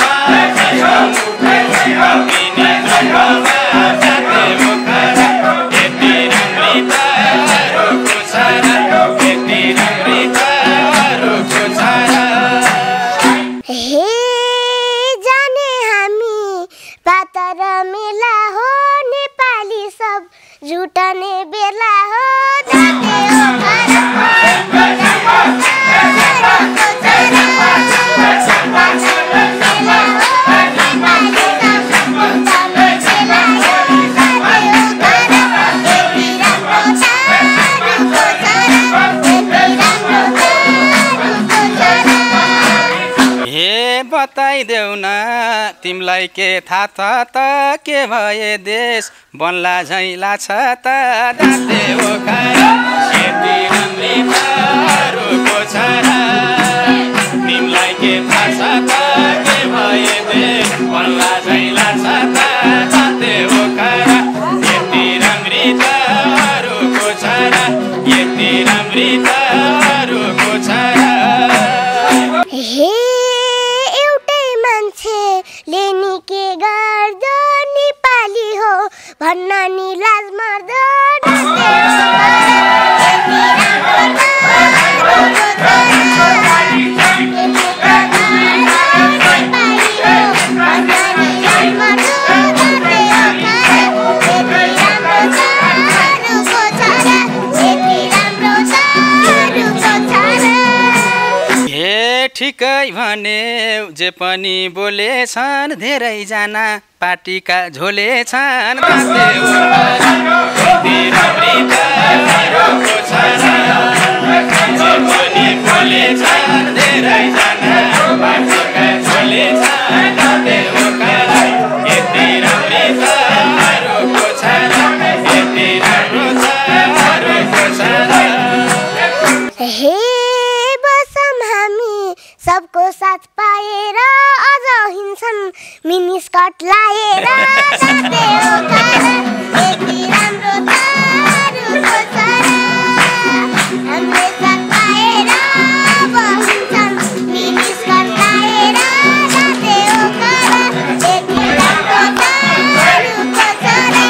कृष्ण मुटु कति नि नकमा जाते ओखरा यति राम्री तरुको छोरा यति राम्री तरुको छोरा पातर मेला हो नेपाली सब जुटने बेला हो जाते बताइदेऊ न तिमीलाई के थाहा त के भए देश बन्ला झैला छ त जाते ओखरा यति राम्री तरुको छोरा तिमीलाई के थाहा छ त के भए देश बन्ला झैला छ त जाते ओखरा यति राम्री तरुको छोरा यति राम्री तरुको छोरा लेनी के गर्दो नेपाली हो भन्न नि लाज मर्दो ठिकै भने जे पनि बोलेछन् धेरैजना पार्टीका झोले छन् जाते ओखरा यति राम्री तरुको छोरा जे पनि बोलेछन् धेरैजना पार्टीका झोले छन् जाते ओखरा यति राम्री तरुको छोरा यति राम्रो तरुको छोरा सबको साथ पाएर अझ हिँड्छन् मिनी स्कर्ट लाएर जाते ओखरा यति राम्रो तरुको छोरा हामीले साथ पाएर अब हिँड्छन् मिनी स्कर्ट लाएर जाते ओखरा यति राम्रो तरुको छोरा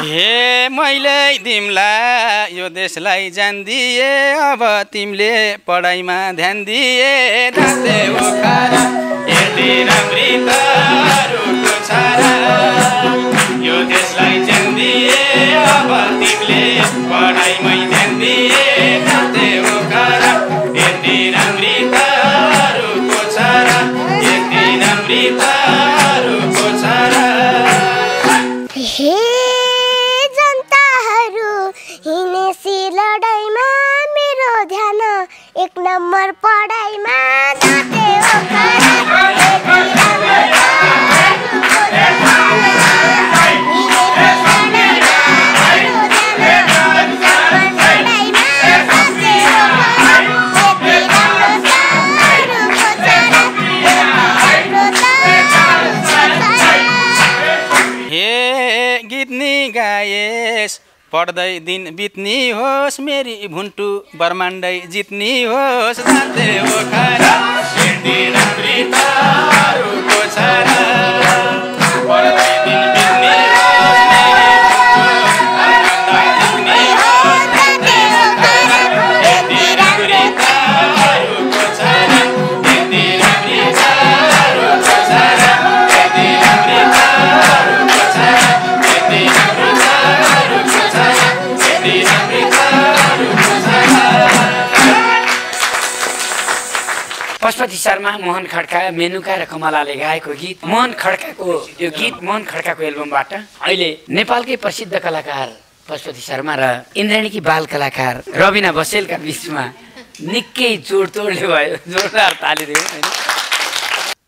हे मैले तिमीलाई यो देशलाई जान दिए अब तिमीले पढाइमा ध्यान दिए जाते ओखरा यति राम्री तरुको छोरा यो देशलाई जान दिए अब तिमीले पढाइमै ध्यान दिए जाते ओखरा यति राम्री तरुको छोरा यति राम्री तरुको छोरा हिनेसी लडाइमा मेरो ध्यान एक नम्बर पढाइमा जाते ओखरा हे गीत नि गाएस पढ्दै दिन बित्नी होस् मेरी भुन्टु ब्रह्माण्डै जित्नी होस् जाते ओखरा पशुपति शर्मा, मोहन खड्का, मेनुका र कमलाले गाएको गीत मोहन खड्काको यो गीत मोहन खड्काको एल्बमबाट अहिले नेपालकै प्रसिद्ध कलाकार पशुपति शर्मा र इन्द्रेणीकी बाल कलाकार रबिना बसेलका बिचमा निकै जोडतोडले भयो। जोरदार ताली दिउँ हैन।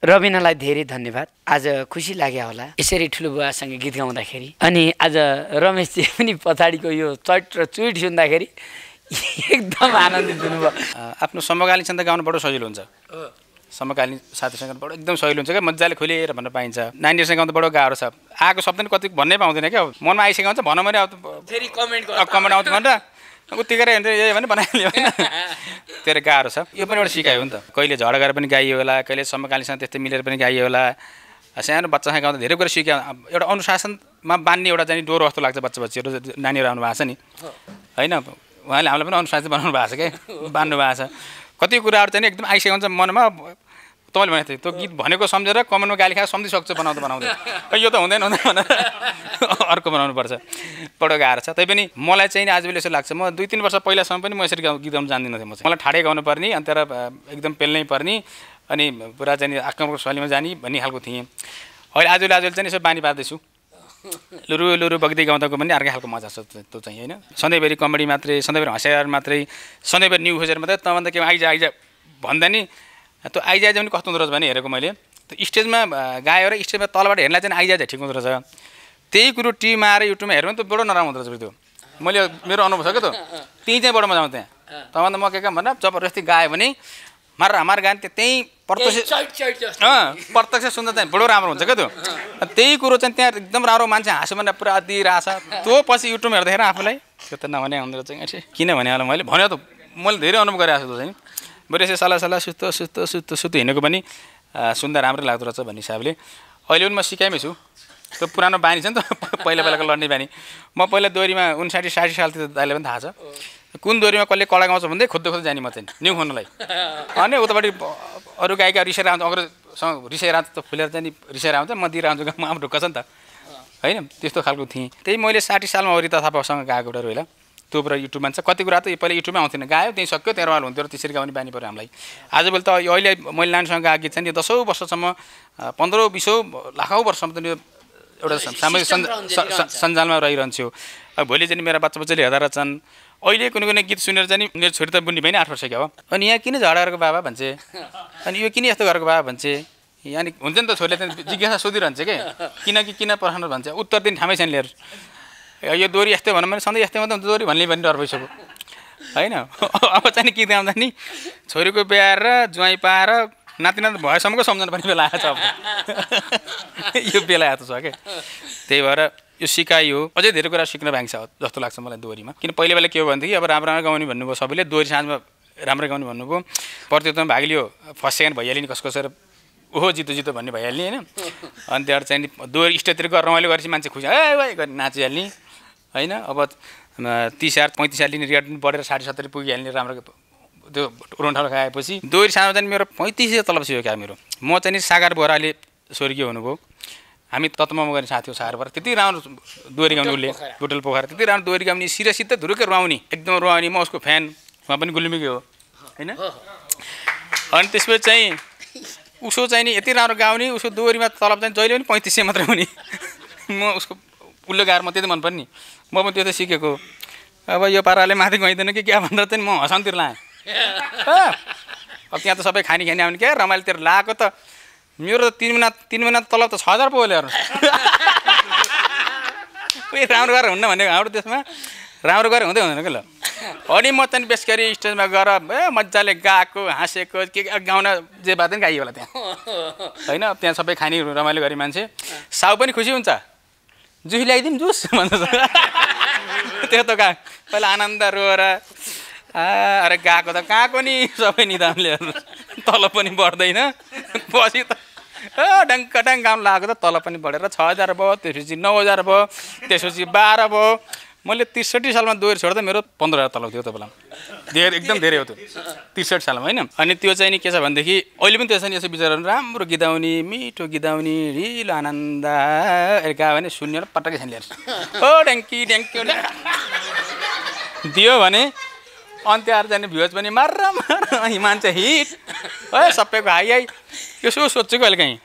रबिनालाई धेरै धन्यवाद। आज खुसी लाग्यो होला यसरी ठुलो बुवासँग गीत गाउँदाखेरि। अनि आज रमेशजी पनि पछाडिको यो चट र चुइट सुन्दाखेरि एकदम आनन्दित हुनुभयो। आफ्नो समकालीनसँग गाउनु बडो सजिलो हुन्छ। समकालीन साथीसँग बडो एकदम सजिलो हुन्छ क्या, मजाले खुलेर भन्न पाइन्छ। नानीहरूसँग गाउँदा बडो गाह्रो छ। आएको शब्द नि कति भन्नै पाउँदैन क्या, मनमा आइसकेको हुन्छ भनौँ भने फेरि कमेन्ट आउँथ्यो भनेर उत्तिकै ए भने बनाइहाल्यो होइन, त्यो गाह्रो छ। यो पनि एउटा सिकायो नि त। कहिले झगडा गरेर पनि गाइयो होला, कहिले समकालीनसँग त्यस्तै मिलेर पनि गाइयो होला। सानो बच्चासँग गाउँदा धेरै कुरा सिक्यो। एउटा अनुशासनमा बान्ने एउटा चाहिँ डोरो जस्तो लाग्छ बच्चा बच्चीहरू नानीहरू आउनु भएको छ नि होइन, उहाँले हामीलाई पनि अनुशासन बनाउनु भएको छ क्या, बान्नु भएको छ। कति कुराहरू चाहिँ एकदम आइसकेको हुन्छ मनमा। तपाईँले भनेको थियो त्यो गीत भनेको सम्झेर कमेन्टमा गाली खाएर सम्झिसक्छ बनाउँदै यो त हुँदैन भनेर अर्को बनाउनुपर्छ, बडो गाह्रो छ। तैपनि मलाई चाहिँ आजभोलि यसो लाग्छ, म 2-3 वर्ष पहिलासम्म पनि म यसरी गीत गाउनु जान्दिनँ थिएँ। म चाहिँ मलाई ठाडै गाउनु पर्ने अनि तर एकदम पेल्नै पर्ने अनि पुरा चाहिँ आक्रमक शैलीमा जाने भन्ने खालको थिएँ। अहिले आजभोलि चाहिँ यसो बानी पार्दैछु। लुरु लुरु बग्दै गाउँदाको पनि अर्कै खालको मजा छ त्यो चाहिँ होइन। सधैँभरि कमेडी मात्रै, सधैँभरि हँसाएर मात्रै, सधैँभरि न्यु खोजेर मात्रै तँभन्दा के आइज भन्दा नि त्यो आइज पनि कस्तो हुँदो रहेछ भने हेरेको मैले। त्यो स्टेजमा गायो र स्टेजमा तलबाट हेर्नलाई चाहिँ आइज ठिक हुँदो रहेछ। त्यही कुरो टिभीमा आएर युट्युबमा हेर्नु त बडो नराम्रो हुँदो रहेछ त्यो। मैले मेरो अनुभव छ क्या त, त्यहीँ चाहिँ बडो मजा आउँछ त्यहाँ। तँभन्दा म के काम भनेर जबरजस्ती गायो भने मार गायो भने त्यहीँ प्रत्यक्ष सुन्दा चाहिँ बडो राम्रो हुन्छ क्या त्यो। त्यही कुरो चाहिँ त्यहाँ एकदम राम्रो मान्छे हाँस्यो भने पुरा दिइरहेछ, त्यो पछि युट्युबमा हेर्दाखेरि आफूलाई त्यो त नभने हुँदो रहेछ। किन भने होला मैले भन्यो त, मैले धेरै अनुभव गरेको छु चाहिँ। बरु यसो सल्लाह सुत्तो हिँडेको पनि सुन्दा राम्रो लाग्दो रहेछ भन्ने हिसाबले अहिले पनि म सिकाइमै छु। त्यो पुरानो बानी छ नि त, पहिलाको लड्ने बानी। म पहिला दोहोरीमा 59-60 सालतिर दाइलाई पनि थाहा छ, कुन दोहोरीमा कसले कडा गाउँछ भन्दै खोज्दै जाने म चाहिँ न्यु खोज्नलाई। अनि उतापट्टि अरू गायिका रिसेर आउँछ, अग्रसँग रिसेर आउँछ, त फुलेर चाहिँ रिसेर आउँछ, म दिएर आउँछु म ढुक्क छ नि त होइन। त्यस्तो खालको थिएँ। त्यही मैले 60 सालमा अरिता थापासँग गाएको एउटा रोइला त्यो पुरा युट्युबमा छ। कति कुरा त पहिला युट्युबमै आउँथेन, गायो त्यहीँ सक्यो, त्यहाँ रमाइलो हुन्थ्यो र त्यसरी गाउने बानी पऱ्यो हामीलाई। आजभोलि त अहिले मैले नानीसँग गाएको गीत चाहिँ यो 10औँ वर्षसम्म 15-20 लाखौँ वर्षसम्म त यो एउटा सामाजिक सञ्जालमा रहिरहन्थ्यो। अब भोलि चाहिँ मेरा बच्चाले हेर्दा रहेछन्। अहिले कुनै गीत सुनेर चाहिँ मेरो छोरी त बुन्नी पनि 8 वर्षको हो, अनि यहाँ किन झगडा गरेको बाबा भन्छ, अनि यो किन यस्तो गरेको बाबा भन्छ। अनि हुन्छ नि त, छोरीले चाहिँ जिज्ञासा सोधिरहन्छ क्या, किन पठाउनु भन्छ, उत्तर दिन ठामै छैन लिएर। यो दोहोरी यस्तै भनौँ भने सधैँ यस्तै मात्रै दोहोरी भन्ने पनि डर भइसक्यो होइन। अब चाहिँ गीत गाउँदा नि छोरीको बिहाएर ज्वाइँ पाएर नाति भएसम्मको सम्झना पनि बेला आएको छ। अब यो बेला आएको छ क्या। त्यही भएर यो सिकाइयो, अझै धेरै कुरा सिक्न बाँकी छ जस्तो लाग्छ मलाई दोहोरीमा। किन पहिला के हो भनेदेखि अब राम्रो गाउने भन्नुभयो सबैले, दोहोरी साँझमा राम्रो गाउने भन्नुभयो, प्रतियोगितामा भाग लियो, फर्स्ट सेकेन्ड भइहाल्यो नि, कसरी ओहो जितो भन्ने भइहाल्ने होइन। अनि त्यहाँबाट चाहिँ दोहोरी स्टेजतिर गएर रमाइलो गरेपछि मान्छे खुसी है गरेर नाचिहाल्ने होइन। अब 30,000-35,000 लिने रेट बढेर 60-70 पुगिहाल्ने राम्रो त्यो उडौँ ठाउँ खाएपछि दोहोरी सानो चाहिँ मेरो 35,000 तलब सिक्यो क्या मेरो। म चाहिँ नि सागर बोरा अहिले स्वर्गीय हुनुभयो, हामी तत्त्वमा गर्ने साथी हो सागर बोरा, त्यति राम्रो दोहोरी गाउने उसले, टोटल पोखरा त्यति राम्रो दोहोरी गाउने, सिरसित धुरुकै रुवाउने, एकदम रुवाउने। म उसको फ्यान, उहाँ पनि गुल्मीकै हो होइन। अनि त्यसपछि चाहिँ उसो चाहिँ नि यति राम्रो गाउने, उसको दोहोरीमा तलब चाहिँ जहिले पनि 3500 मात्रै हुने। म उसको उसले गाएर म त्यति मन पर्ने, म पनि त्यो त सिकेको। अब यो पाराले माथि गइँदैन कि क्या भनेर चाहिँ म हँसाउतिर लाएँ। अब त्यहाँ त सबै खानी आउने क्या, रमाइलोतिर लाएको त मेरो त 3 महिना तलब त 6,000 पो ल्याएर। उयो राम्रो गरेर हुन्न भनेको हाम्रो देशमा, राम्रो गरेर हुँदै हुँदैन क्या ल। अनि म चाहिँ बेस गरी स्टेजमा गएर मजाले गाएको हाँसेको के गाउन जे बात पनि गाइयो होला त्यहाँ होइन। त्यहाँ सबै खानी रमाइलो गरी मान्छे, साउ पनि खुसी हुन्छ, जुस ल्याइदिउँ जुस भन्छ। त्यो त पहिला आनन्द रोएर अरे गएको त कहाँको नि सबै निदानले तल पनि बढ्दैन, पछि त डङ्कटाङ गाउनु लागेको त तल पनि बढेर 6,000 भयो, त्यसपछि 9,000 भयो, त्यसपछि 12 भयो। मैले 63 सालमा दोहोरी छोड्दा मेरो 15,000 तलब थियो त्यो बेला, धेरै एकदम धेरै हो त्यो 63 सालमा होइन। अनि त्यो चाहिँ नि के छ भनेदेखि अहिले पनि त्यसो नि यसो विचार राम्रो गीत गाउने, मिठो गीत गाउने, रिलो आनन्द गायो भने सुन्ने पटक्कै छैन लिएर ओ ड्याङ्की दियो भने अन्त्यहरू जाने भ्युज पनि मार मान्छे हिट है सबैको हाई यसो सोध्छु कहिले काहीँ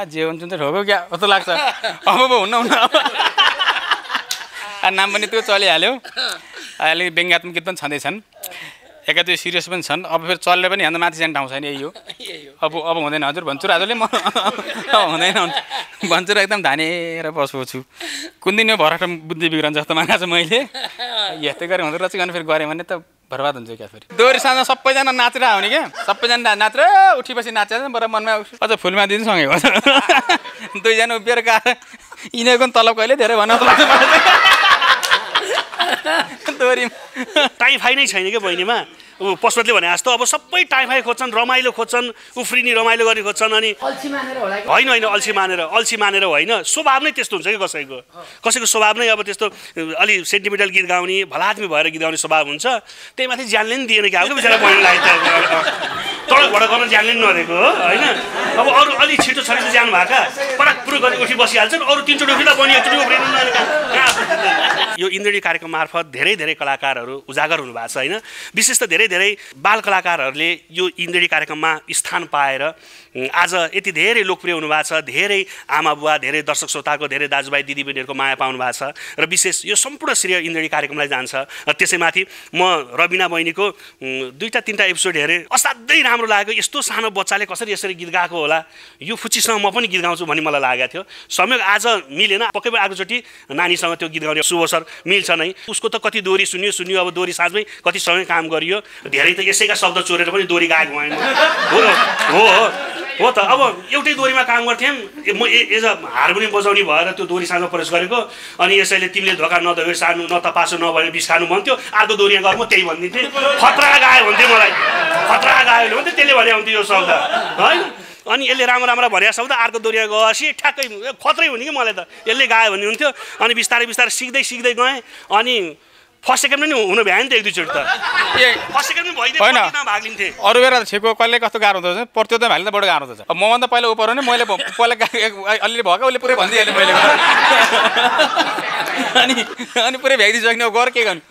जे हुन्छ नि त ठोको क्या जस्तो लाग्छ अब हुन्न नाम पनि त्यो चलिहाल्यो अलिक व्यङ्ग्यात्मक गीत पनि छँदैछन् एकातिर सिरियस पनि छन् अब फेरि चल्ने पनि हाम्रो माथि जाने ठाउँ छैन यही हो अब हुँदैन हजुर भन्छु हजुरले म हुँदैन भन्छु र एकदम धानेर बसेको छु कुन दिन यो भरट बुद्धि बिग्रन्छ जस्तो मानेको छु मैले यस्तै गरेर हुँदो रहेछ अनि फेरि गऱ्यो भने त बर्बाद हुन्छ क्या फेरि दोहोरी साँझमा सबैजना नाचेर आउने क्या सबैजना नाचेर उठेपछि नाचेर बरु मनमा अझ फुलमा दिनसँगै हो दुईजना उभिएर गएर यिनीहरूको तलब कहिले धेरै भन्नु लाग्छ दोहोरी टाइफाई नै छैन क्या बहिनीमा पशुपतिले भने जस्तो अब सबै टाइफाई खोज्छन् रमाइलो खोज्छन् उफ्रिनी रमाइलो गर्ने खोज्छन् अनि होइन अल्छी मानेर होइन स्वभाव नै त्यस्तो हुन्छ कि कसैको स्वभाव नै अब त्यस्तो अलि सेन्टिमेन्टल गीत गाउने भलादमी भएर गीत गाउने स्वभाव हुन्छ त्यही माथि ज्यानले नि दिएन क्या बिचरा बहिनीलाई त तडकभड गर्न ज्यानले नि नदिएको हो होइन अब अरू अलिक छिटो छरिटो ज्यान भएका पराक पुरो गरी उठी बसिहाल्छन् अरू तिनचोटि उठ्दा बहिनी एकचोटि उफ्रिनु यो इन्द्रणी कार्यक्रम मार्फत धेरै कलाकारहरू उजागर हुनुभएको छ होइन विशेष त धेरै बाल कलाकारहरूले यो इन्द्रणी कार्यक्रममा स्थान पाएर आज यति धेरै लोकप्रिय हुनुभएको छ धेरै आमा बुवा धेरै दर्शक श्रोताको धेरै दाजुभाइ दिदीबहिनीहरूको माया पाउनु भएको छ र विशेष यो सम्पूर्ण श्रेय इन्द्रणी कार्यक्रमलाई जान्छ त्यसैमाथि म रबिना बहिनीको 2-3 एपिसोड हेरेँ असाध्यै राम्रो लाग्यो यस्तो सानो बच्चाले कसरी यसरी गीत गाएको होला यो फुच्चीसँग म पनि गीत गाउँछु भन्ने मलाई लागेको थियो संयोग आज मिलेन पक्कै पनि अर्कोचोटि नानीसँग त्यो गीत गाउने शुभ अवसर मिल्छ नै उसको त कति दोहोरी सुन्यो अब दोहोरी साँझमै कति समय काम गरियो धेरै त यसैका शब्द चोरेर पनि दोहोरी गाएको भएन हो त अब एउटै दोहोरीमा काम गर्थ्यौँ म एज अ हार्मोनियम बजाउने भएर त्यो दोहोरी साँझमा प्रवेश गरेको अनि यसैले तिमीले धोका नदग्यो सानो न तपासो नभए बिस खानु भन्थ्यो अर्को दोहोरी गएर म त्यही भनिदिन्थेँ खतरा गायो भन्थ्यो मलाई खतरा गायो भने त्यसले भने आउँथ्यो यो शब्द होइन अनि यसले राम्रो भने शब्द अर्को दोहोरी गएपछि ठ्याक्कै खत्रै हुने कि मलाई त यसले गायो भन्ने हुन्थ्यो अनि बिस्तारै सिक्दै गएँ अनि फर्स्ट सेकेन्ड पनि हुनु भ्यायो नि त 1-2 चोटि त फर्स्ट सेकेन्ड पनि भइदियो भाग लिन्थेँ अरू बेला छेको कहिले कस्तो गाह्रो हुँदो रहेछ पर्थ्यो त भाइले त बडो गाह्रो हुँदो रहेछ अब मभन्दा पहिला उपर भने मैले पहिला अलिअलि भएको उसले पुरै भनिदिइहालेँ मैले अनि पुरै भ्याइदिइसक्ने अब गर के गर्नु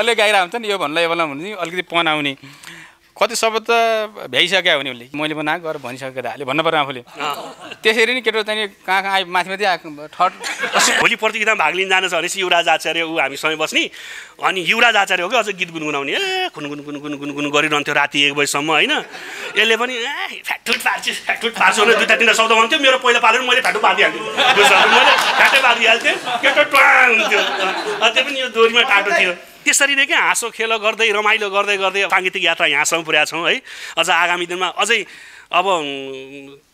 अलि गाइरहेको हुन्छ नि यो भन्ला भने अलिकति पन आउने कति शब्द त भ्याइसक्यो भने उसले मैले बनाएको गरेर भनिसकेको अहिले भन्नु पर्यो आफूले त्यसरी नि केटो चाहिँ कहाँ माथि थर्ड भोलि प्रतियोगितामा भाग लिन जानु छ भनेपछि युवराज आचार्य ऊ हामीसँग बस्ने अनि युवराज आचार्य हो कि अझ गीत गुनगुनाउने गुनगुन गरिरहन्थ्यो राति 1 बजीसम्म होइन यसले पनि फ्याक्टुट पार्छु भने 2-3 शब्द भन्थ्यो मेरो पहिला पालेर मैले फ्याक्टु पारिदिहाल्थेँ मैले फ्याक्टै पारिदिहाल्थेँ केटो ट्वा हुन्थ्यो त्यो पनि यो दोहोरीमा टाटो थियो त्यसरी नै क्या हाँसो खेलो गर्दै रमाइलो गर्दै साङ्गीतिक यात्रा यहाँसम्म पुर्याएको छौँ है अझ आगामी दिनमा अझै अब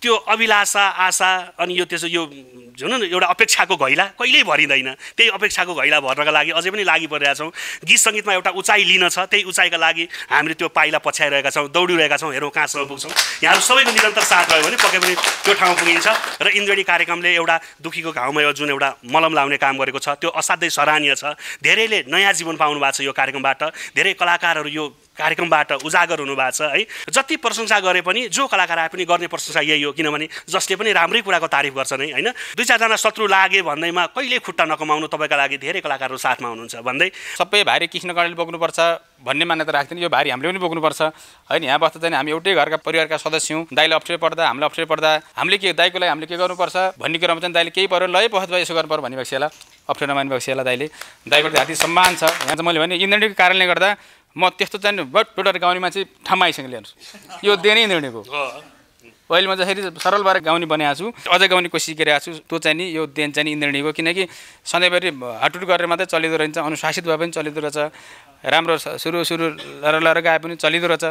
त्यो अभिलाषा आशा अनि यो त्यसो यो जुन एउटा अपेक्षाको घैला कहिल्यै भरिँदैन त्यही अपेक्षाको घैला भर्नका लागि अझै पनि लागि परिरहेका छौँ गीत सङ्गीतमा एउटा उचाइ लिन छ त्यही उचाइका लागि हामीले त्यो पाइला पछ्याइरहेका छौँ दौडिरहेका छौँ हेरौँ कहाँसम्म पुग्छौँ यहाँहरू सबैको निरन्तर साथ रह्यो भने पक्कै पनि त्यो ठाउँ पुगिन्छ र इन्द्रणी कार्यक्रमले एउटा दुखीको घाउमा जुन एउटा मलम लाउने काम गरेको छ त्यो असाध्यै सराहनीय छ धेरैले नयाँ जीवन पाउनु भएको छ यो कार्यक्रमबाट धेरै कलाकारहरू यो कार्यक्रमबाट उजागर हुनुभएको छ है जति प्रशंसा गरे पनि जो कलाकार आए पनि गर्ने प्रशंसा यही हो किनभने जसले पनि राम्रै कुराको तारिफ गर्छन् है होइन 2-4 जना शत्रु लागे भन्दैमा कहिल्यै खुट्टा नकमाउनु तपाईँका लागि धेरै कलाकारहरू साथमा हुनुहुन्छ भन्दै सबै भारी कृष्ण कणेल बोक्नुपर्छ भन्ने मान्यता राख्दैन यो भारी हामीले पनि बोक्नुपर्छ होइन यहाँ बस्दा चाहिँ हामी एउटै घरका परिवारका सदस्य हौँ दाइले अप्ठ्यारो पर्दा हामीलाई अप्ठ्यारो पर्दा हामीले के दाइको लागि हामीले के गर्नुपर्छ भन्ने कुरामा चाहिँ दाइले केही पर्यो लय पहत भए यसो गर्नु पर्यो भन्ने भएपछि अप्ठ्यारो मान्ने भएपछि दाइले दाइको हाती सम्मान छ यहाँ चाहिँ मैले भने इन्द्रणीको कारणले गर्दा म त्यस्तो चाहिँ बट गाउने मान्छे ठाउँमा आइसँग ल्याउँछु यो देनै इन्द्रणीको अहिले म जसरी सरल भएर गाउने बनाएको छु अझै गाउने कोसिस गरिरहेको छु त्यो चाहिँ नि यो देन चाहिँ इन्द्रणीको किनकि सधैँभरि हाटुट गरेर मात्रै चलिँदो रहन्छ अनुशासित भए पनि चलिँदो रहेछ राम्रो सुरु लर गाए पनि चलिँदो रहेछ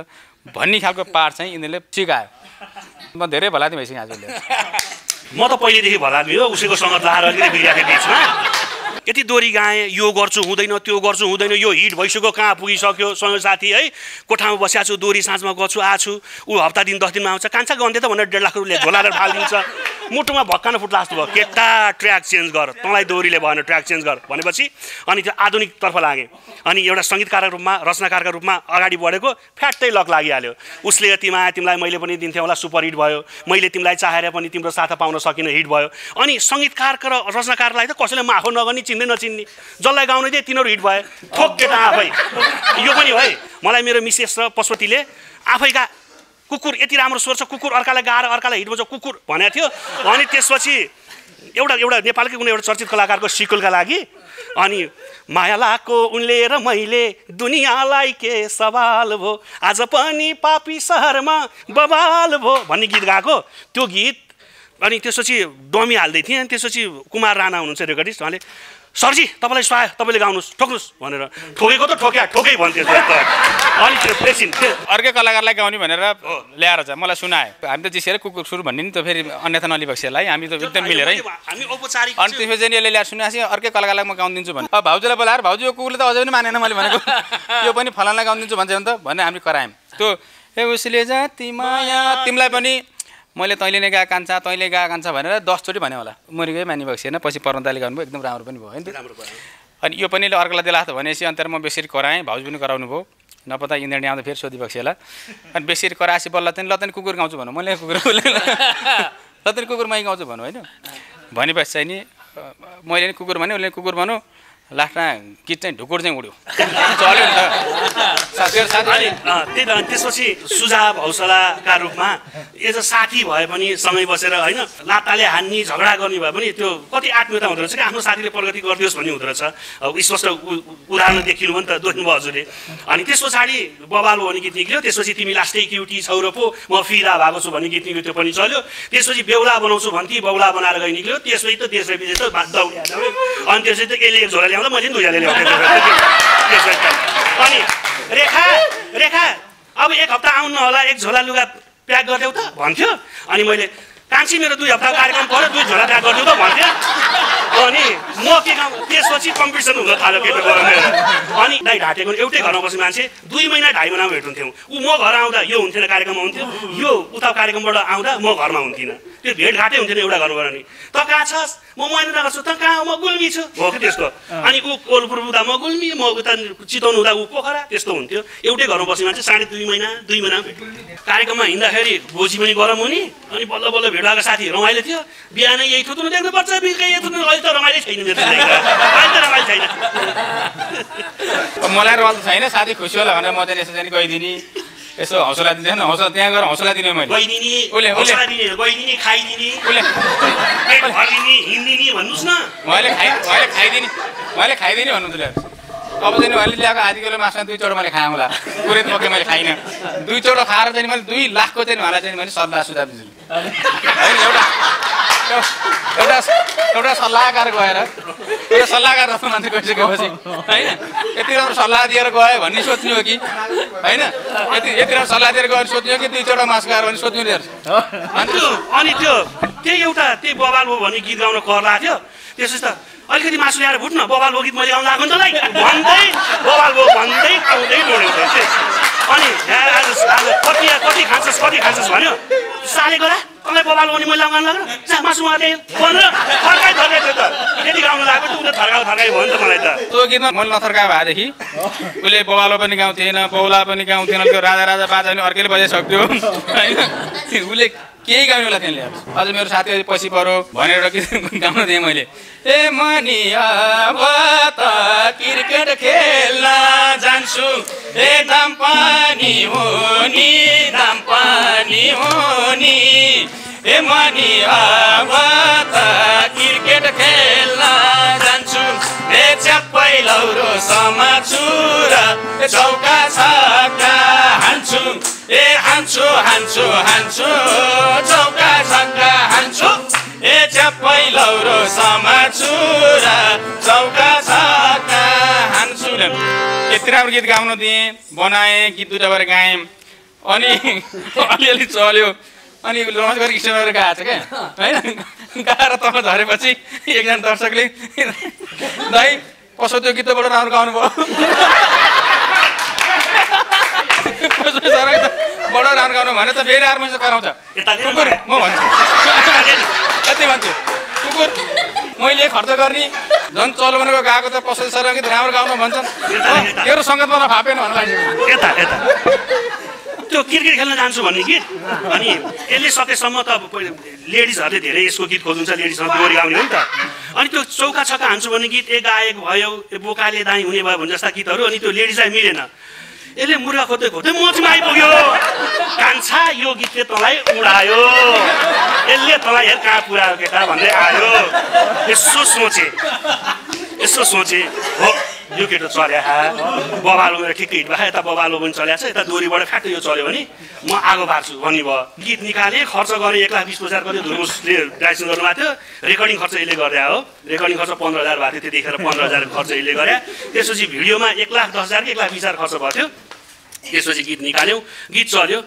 भन्ने खालको पाठ चाहिँ यिनीहरूले सिकायो म धेरै भलादमी भइसकेँ आजले म त पहिलेदेखि भलादमी हो उसैको सङ्गत लाएर अलिकति बिग्रिएको बिचमा यति दोहोरी गाएँ यो गर्छु हुँदैन त्यो गर्छु हुँदैन यो हिट भइसक्यो कहाँ पुगिसक्यो सँगै साथी है कोठामा बसिएको छु दोहोरी साँझमा गर्छु आछु ऊ हप्ता दिन 10 दिनमा आउँछ कान्छा गन्थे त भनेर 1.5 लाख रुपियाँ झोलाएर फालिदिन्छ मुटुमा भक्कान फुट्ला जस्तो भयो केटा ट्र्याक चेन्ज गर तँलाई दोहोरीले भएन ट्र्याक चेन्ज गर भनेपछि अनि त्यो आधुनिकतर्फ लागेँ अनि एउटा सङ्गीतकारको रूपमा रचनाकारको रूपमा अगाडि बढेको फ्याट्टै लक लागिहाल्यो उसले यतिमा तिमीलाई मैले पनि दिन्थेँ होला सुपर हिट भयो मैले तिमीलाई चाहेर पनि तिम्रो साथ पाउन सकिनँ हिट भयो अनि सङ्गीतकारको र रचनाकारलाई त कसैले माफो नगर्ने चिन्दै नचिन्ने जसलाई गाउने थिए तिनीहरू हिट भयो थोक केटा आफै यो पनि है मलाई मेरो मिसेस र पशुपतिले आफैका कुकुर यति राम्रो स्वर छ कुकुर अर्कालाई गाएर अर्कालाई हिट बजाउ कुकुर भनेको थियो। अनि त्यसपछि एउटा नेपालकै कुनै एउटा चर्चित कलाकारको सिक्वलका लागि अनि माया लाको उनले र मैले दुनियाँलाई के सवाल भो आज पनि पापी सहरमा बवाल भो भन्ने गीत गाएको। त्यो गीत अनि त्यसपछि डमी हाल्दै थिएँ। अनि त्यसपछि कुमार राणा हुनुहुन्छ रेकर्डिस्ट, उहाँले सरजी तपाईँलाई सुहायो तपाईँले गाउनुहोस् ठोक्नुहोस् भनेर ठोकेको त ठोकै भन्थ्यो। अनि त्यो प्रेसिन अर्कै कलाकारलाई गाउने भनेर ल्याएर चाहिँ मलाई सुनायो। हामी त जिसेर कुकुर सुरु भन्ने नि त फेरि अन्यथा नलिबक्सेलाई हामी त एकदम मिलेर है। हामी औपचारिक अनि त्यसपछि यसले ल्याएर सुनाएपछि अर्कै कलाकारलाई म गाउनु दिन्छु भने भाउजूलाई बोलाएर भाउजू यो कुकुरले त अझै पनि मानेन मैले भनेको यो पनि फलानलाई गाउनु दिन्छु भन्छ भने त भन्ने हामी करायौँ। त्यो ए उसले जाति माया तिमीलाई पनि मैले तैँले नै गएको कान्छा तैँले गएको कान्छा भनेर 10 चोटि भने होला मरिगयो मानिबक्सी होइन। पछि पर्वताले गाउनुभयो एकदम राम्रो पनि भयो होइन। अनि यो पनि अर्कालाई दिला त भनेपछि अन्त म बेसरी कराएँ भाउजू पनि कराउनु भयो। नपत्ता इन्द्रणी आउँदा फेरि सोधिबक्सी होला। अनि बेसरी कराएपछि बल्ल चाहिँ ल तैँले कुकुर गाउँछु भनौँ मैले कुकुर ल तैँले कुकुर मै गाउँछु भनौँ होइन। भनेपछि चाहिँ नि मैले नि कुकुर भने उसले कुकुर भनौँ लास्टमा गीत चाहिँ ढुकुर चाहिँ उड्यो चल्यो नि त। त्यही त त्यसपछि सुझाव हौसलाका रूपमा एज अ साथी भए पनि सँगै बसेर होइन लात्ताले हान्ने झगडा गर्ने भए पनि त्यो कति आत्मीयता हुँदो रहेछ कि आफ्नो साथीले प्रगति गरिदियोस् भन्ने हुँदो रहेछ। अब स्पष्ट उदाहरण देखिनु भयो नि त देख्नुभयो हजुरले। अनि त्यस पछाडि बबाल भन्ने गीत निक्ल्यो। त्यसपछि तिमी लास्टै क्युटी छौरो पो म फिदा भएको छु भन्ने गीत निक्ल्यो त्यो पनि चल्यो। त्यसपछि बेहुला बनाउँछु भन्थे बौला बनाएर गइ निक्ल्यो। त्यसपछि त देश र विदेश त दौड्या अनि त्यसपछि त यसले एक झोला ल्याउँदा मैले दुईजना ल्याउँथेँ। अनि रेखा अब एक हप्ता आउनु होला एक झोला लुगा प्याक गरिदेऊ त भन्थ्यो। अनि मैले कान्छी मेरो 2 हप्ताको कार्यक्रम पऱ्यो 2 झोला प्याक गरिदेऊ त भन्थ्यो। अनि म के गाउँ त्यसपछि कम्पिटिसन हुन थाल्यो केटो गरौँ। अनि दाइ ढाँटेको एउटै घरमा बस्ने मान्छे 2 महिना 2.5 महिनामा भेट्नुहुन्थ्यौँ। ऊ म घर आउँदा यो हुन्थेन कार्यक्रममा हुन्थ्यो यो उता कार्यक्रमबाट आउँदा म घरमा हुन्थिनँ। त्यो भेटघाटै हुन्थेन एउटा घरबाट नि त कहाँ छस् म महेन्द्रनगर छु त कहाँ म गुल्मी छु हो कि त्यस्तो। अनि ऊ कोलपुर हुँदा म गुल्मी म उता चितवन हुँदा ऊ पोखरा त्यस्तो हुन्थ्यो। एउटै घरमा बस्ने मान्छे 2.5 महिना 2 महिना कार्यक्रममा हिँड्दाखेरि गोजी पनि गरम हुने। अनि बल्ल बल्ल भेटाएको साथी रमाइलो थियो। बिहान यही थुत्नु देख्नुपर्छ बिल्कुल यही थुत्नु अहिले त रमाइलो छैन मेरो अहिले त रमाइलो छैन। मलाई रमाइलो छैन साथी खुसी होला भनेर म चाहिँ यसो गइदिने यसो हौसला दिँदैन हौसला त्यहाँ गएर हौसला दिने मैले गइदिने हौसला दिने गइदिने खाइदिने पेट भरिदिने हिँड्दिने भन्नुहोस् न। मैले खाइदिने भन्नु तुले अब चाहिँ मैले ल्याएको आधी किलो मासु 2 चोटो मैले खाएँ होला पुरै मकै मैले खाइनँ। 2 चोटो खाएर चाहिँ मैले 2 लाखको चाहिँ उहाँलाई चाहिँ मैले सल्लाह सुझाव दिन्छु होइन। एउटा सल्लाहकार गएर एउटा सल्लाहकार जस्तो मान्छे गइसकेपछि होइन यति राम्रो सल्लाह दिएर गयो भन्ने सोच्ने हो कि होइन यति राम्रो सल्लाह दिएर गएर सोच्ने हो कि 2 चोटो मासु खाएर भने सोच्नु अनि त्यही एउटा त्यही बबाल हो भन्ने गीत गाउन कर लागेको थियो। त्यसपछि त अलिकति मासु ल्याएर भुट्न बबाल हो गीत मैले गाउन लाग्यो नि त भन्दै बबाल हो भन्दै आउँदै डोडेको थिएँ। अनि कति खान्छस् भन्यो साले गरा तँलाई बबाल हो नि मैले गाउन लाग्यो चा मासु माथि भनेर थर्काइ थियो त यति गाउन लाग्यो त उसले थर्काइ भयो नि त मलाई त। त्यो गीतमा मैले नथर्काएको भएदेखि उसले बबालो पनि गाउँथेन बौला पनि गाउँथेन त्यो राजा बाजा पनि अर्कैले बजाइसक्थ्यो होइन। उसले केही गाउने बेला त्यसले अझ मेरो साथी पछि पऱ्यो भनेर एउटा गीत गाउन दिएँ मैले ए मनी अब त क्रिकेट खेल्न जान्छु ए दाम पानी हो नि दाम पानी हो नि ए मनी अब त क्रिकेट खेल्न जान्छु ए च्याप्पै लौरो समाछु र चौका छक्का हान्छु ए हान्छु हान्छु हान्छु चौका छक्का हान्छु ए च्याप्पै लौरो समाछु र चौका छक्का हान्छु। यति राम्रो गीत गाउन दिएँ बनाएँ गीत 2टा भएर गाएँ अनि अलिअलि चल्यो। अनि रमाइलो गरी स्टेजमा गएर गाएको छ क्या होइन। गाएर तल झरेपछि एकजना दर्शकले दाइ कसो त्यो गीत बडो राम्रो गाउनु भयो बडो राम्रो गाउनु भने त फेरि आर्मी कराउँछ कुकुर म भन्छु कति भन्छु कुकुर मैले खर्च गर्ने झन् चलो भनेको गएको त पसल सर गीत राम्रो गाउनु भन्छन् तेरो सङ्गत मलाई फापेन भन्नु लाग्यो। त्यो क्रिकेट खेल्न जान्छु भन्ने गीत अनि यसले सकेसम्म त लेडिजहरूले धेरै यसको गीत खोज्नुहुन्छ लेडिजसँग दोहोरी गाउने हो नि त। अनि त्यो चौका छक्का हान्छु भन्ने गीत एक गायक भयो बोकाले दाई हुने भयो भने जस्ता गीतहरू अनि त्यो लेडिजलाई मिलेन। यसले मुर्गा खोज्दै खोज्दै मचमा आइपुग्यो। कान्छा यो गीतले तँलाई उडायो, यसले तँलाई हेर कहाँ पुऱ्यायो केटा भन्दै आयो। यसो सोचे हो यो केटो चल्या बबालो मेरो ठिकै हिट भयो, यता बबालो पनि चल्या छ, यता डोरीबाट फ्याक्ट यो चल्यो भने म आगो बार्छु भन्ने भयो। गीत निकालेँ, खर्च गरेँ 1,20,000 कति धुर्मुसले डाइरेक्सन गर्नुभएको थियो। रेकर्डिङ खर्च यसले गरे हो, रेकर्डिङ खर्च 15,000 भएको थियो त्यतिखेर, 15,000 खर्च यसले गरे। त्यसपछि भिडियोमा 1,10,000 कि 1,20,000 खर्च भएको थियो। त्यसपछि गीत निकाल्यौँ, गीत चल्यो,